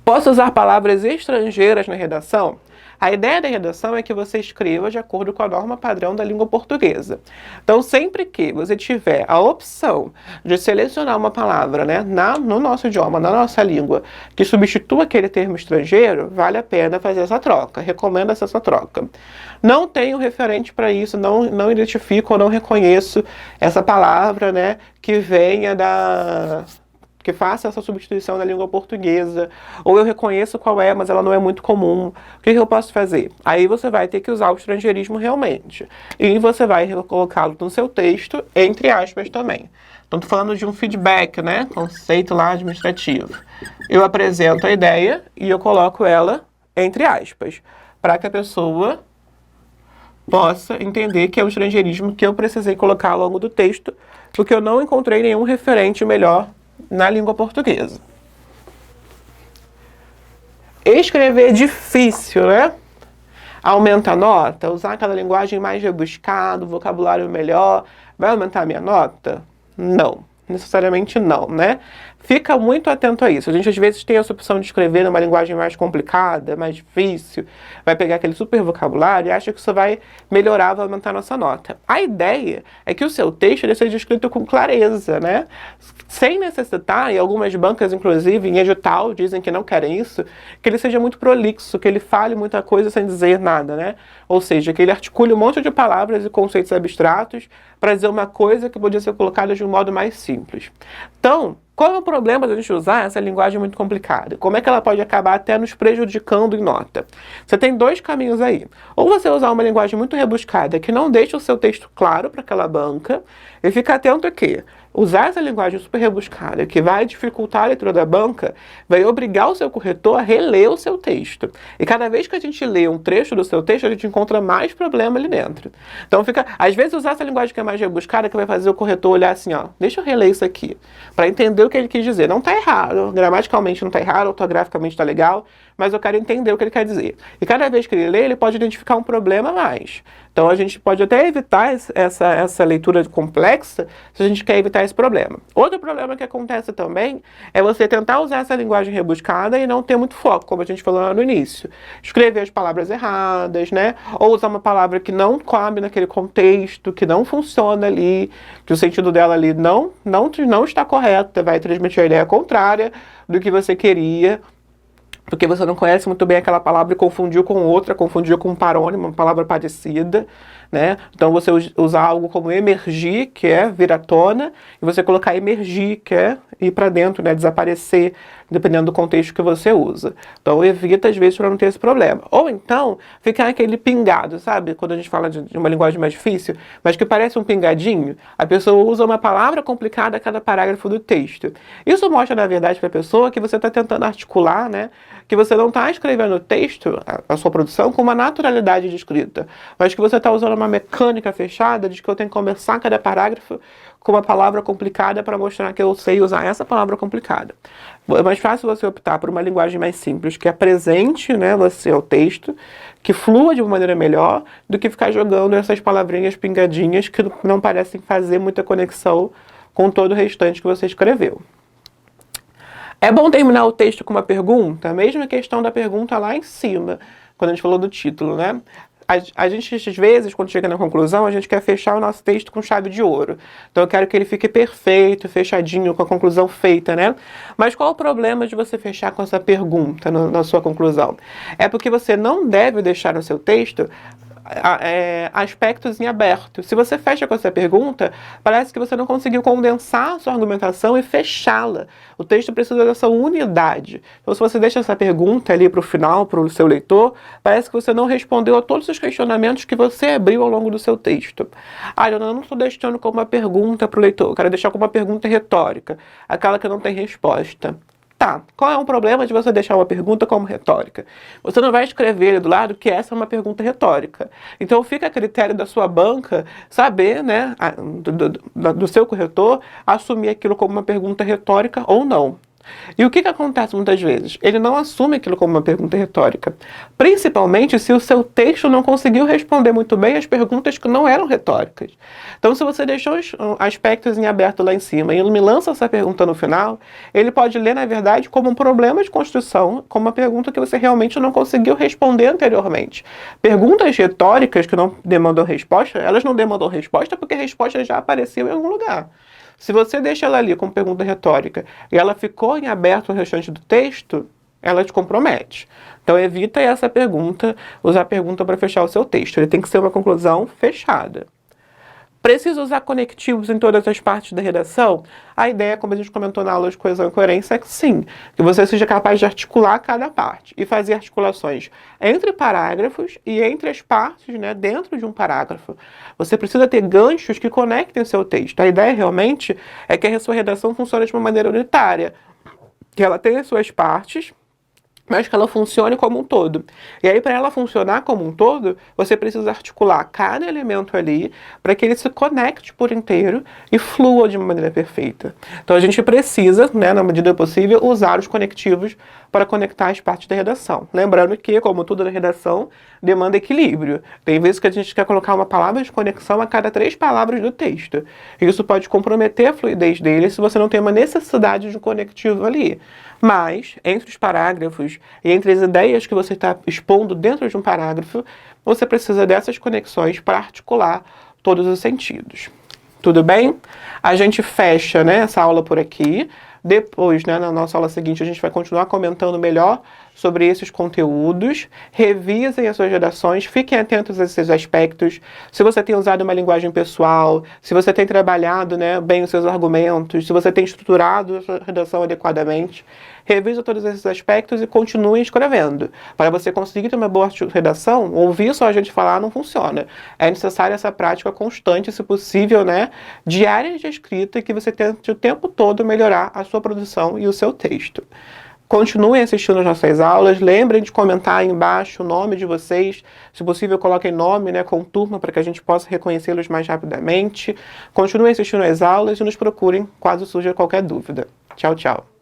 Posso usar palavras estrangeiras na redação? A ideia da redação é que você escreva de acordo com a norma padrão da língua portuguesa. Então, sempre que você tiver a opção de selecionar uma palavra, né, no nosso idioma, na nossa língua, que substitua aquele termo estrangeiro, vale a pena fazer essa troca. Recomendo essa troca. Não tenho referente para isso, não identifico ou não reconheço essa palavra, né, que venha que faça essa substituição na língua portuguesa, ou eu reconheço qual é, mas ela não é muito comum. O que eu posso fazer? Aí você vai ter que usar o estrangeirismo realmente. E você vai colocá-lo no seu texto, entre aspas também. Então, estou falando de um feedback, né? Conceito lá administrativo. Eu apresento a ideia e eu coloco ela entre aspas, para que a pessoa possa entender que é o estrangeirismo que eu precisei colocar ao longo do texto, porque eu não encontrei nenhum referente melhor na língua portuguesa. Escrever é difícil, né? Aumenta a nota? Usar aquela linguagem mais rebuscada, vocabulário melhor, vai aumentar a minha nota? Não, necessariamente não, né? fica muito atento a isso. A gente às vezes tem essa opção de escrever numa linguagem mais complicada, mais difícil, vai pegar aquele super vocabulário e acha que isso vai melhorar, vai aumentar a nossa nota. A ideia é que o seu texto ele seja escrito com clareza, né? Sem necessitar, e algumas bancas, inclusive, em edital, dizem que não querem isso, que ele seja muito prolixo, que ele fale muita coisa sem dizer nada, né? Ou seja, que ele articule um monte de palavras e conceitos abstratos para dizer uma coisa que podia ser colocada de um modo mais simples. Então, qual é o problema da gente usar essa linguagem muito complicada? Como é que ela pode acabar até nos prejudicando em nota? Você tem dois caminhos aí. Ou você usar uma linguagem muito rebuscada que não deixa o seu texto claro para aquela banca e fica atento a quê? Usar essa linguagem super rebuscada que vai dificultar a leitura da banca vai obrigar o seu corretor a reler o seu texto. E cada vez que a gente lê um trecho do seu texto, a gente encontra mais problema ali dentro. Então às vezes usar essa linguagem que é mais rebuscada que vai fazer o corretor olhar assim, ó, deixa eu reler isso aqui, para entender o que ele quis dizer. Não está errado, gramaticalmente não está errado, ortograficamente está legal, mas eu quero entender o que ele quer dizer. E cada vez que ele lê, ele pode identificar um problema a mais. Então a gente pode até evitar essa leitura complexa se a gente quer evitar esse problema. Outro problema que acontece também é você tentar usar essa linguagem rebuscada e não ter muito foco, como a gente falou lá no início. Escrever as palavras erradas, né? Ou usar uma palavra que não cabe naquele contexto, que não funciona ali, que o sentido dela ali não está correto, vai transmitir a ideia contrária do que você queria, porque você não conhece muito bem aquela palavra e confundiu com outra, confundiu com um parônimo, uma palavra parecida, né? Então você usar algo como emergir, que é vir à tona, e você colocar emergir, que é ir para dentro, né? Desaparecer, dependendo do contexto que você usa. Então evita às vezes para não ter esse problema. Ou então ficar aquele pingado, sabe? Quando a gente fala de uma linguagem mais difícil, mas que parece um pingadinho, a pessoa usa uma palavra complicada a cada parágrafo do texto. Isso mostra, na verdade, para a pessoa que você está tentando articular, né? Que você não está escrevendo o texto, a sua produção, com uma naturalidade de escrita, mas que você está usando uma mecânica fechada de que eu tenho que começar cada parágrafo com uma palavra complicada para mostrar que eu sei usar essa palavra complicada. É mais fácil você optar por uma linguagem mais simples, que apresente, né, você ao texto, que flua de uma maneira melhor, do que ficar jogando essas palavrinhas pingadinhas que não parecem fazer muita conexão com todo o restante que você escreveu. É bom terminar o texto com uma pergunta, a mesma questão da pergunta lá em cima, quando a gente falou do título, né? A gente, às vezes, quando chega na conclusão, a gente quer fechar o nosso texto com chave de ouro. Então eu quero que ele fique perfeito, fechadinho, com a conclusão feita, né? Mas qual o problema de você fechar com essa pergunta na sua conclusão? É porque você não deve deixar no seu texto aspectos em aberto. Se você fecha com essa pergunta, parece que você não conseguiu condensar a sua argumentação e fechá-la. O texto precisa dessa unidade. Então, se você deixa essa pergunta ali para o final, para o seu leitor, parece que você não respondeu a todos os questionamentos que você abriu ao longo do seu texto. Eu não estou deixando como uma pergunta para o leitor, eu quero deixar como uma pergunta retórica, aquela que não tem resposta. Tá, qual é o problema de você deixar uma pergunta como retórica? Você não vai escrever ali do lado que essa é uma pergunta retórica. Então fica a critério da sua banca saber, né, do seu corretor, assumir aquilo como uma pergunta retórica ou não. E o que acontece muitas vezes? Ele não assume aquilo como uma pergunta retórica, principalmente se o seu texto não conseguiu responder muito bem as perguntas que não eram retóricas. Então, se você deixou os aspectos em aberto lá em cima e ele me lança essa pergunta no final, ele pode ler, na verdade, como um problema de construção, como uma pergunta que você realmente não conseguiu responder anteriormente. Perguntas retóricas que não demandam resposta, elas não demandam resposta porque a resposta já apareceu em algum lugar. Se você deixa ela ali como pergunta retórica e ela ficou em aberto no restante do texto, ela te compromete. Então evita essa pergunta, usar a pergunta para fechar o seu texto. Ele tem que ser uma conclusão fechada. Precisa usar conectivos em todas as partes da redação? A ideia, como a gente comentou na aula de coesão e coerência, é que sim, que você seja capaz de articular cada parte e fazer articulações entre parágrafos e entre as partes, né, dentro de um parágrafo. Você precisa ter ganchos que conectem o seu texto. A ideia realmente é que a sua redação funcione de uma maneira unitária, que ela tenha as suas partes mas que ela funcione como um todo. E aí, para ela funcionar como um todo, você precisa articular cada elemento ali para que ele se conecte por inteiro e flua de uma maneira perfeita. Então, a gente precisa, né, na medida possível, usar os conectivos para conectar as partes da redação. Lembrando que, como tudo na redação, demanda equilíbrio. Tem vezes que a gente quer colocar uma palavra de conexão a cada 3 palavras do texto. E isso pode comprometer a fluidez dele se você não tem uma necessidade de um conectivo ali. Mas, entre os parágrafos e entre as ideias que você está expondo dentro de um parágrafo, você precisa dessas conexões para articular todos os sentidos. Tudo bem? A gente fecha, né, essa aula por aqui. Depois, né, na nossa aula seguinte, a gente vai continuar comentando melhor sobre esses conteúdos. Revisem as suas redações, fiquem atentos a esses aspectos. Se você tem usado uma linguagem pessoal, se você tem trabalhado, né, bem os seus argumentos, se você tem estruturado a sua redação adequadamente, revisa todos esses aspectos e continue escrevendo. Para você conseguir ter uma boa redação, ouvir só a gente falar não funciona. É necessária essa prática constante, se possível, né, diária de escrita, que você tente o tempo todo melhorar a sua produção e o seu texto. Continuem assistindo as nossas aulas, lembrem de comentar aí embaixo o nome de vocês, se possível coloquem nome, né, com turma, para que a gente possa reconhecê-los mais rapidamente. Continuem assistindo as aulas e nos procurem caso surja qualquer dúvida. Tchau, tchau.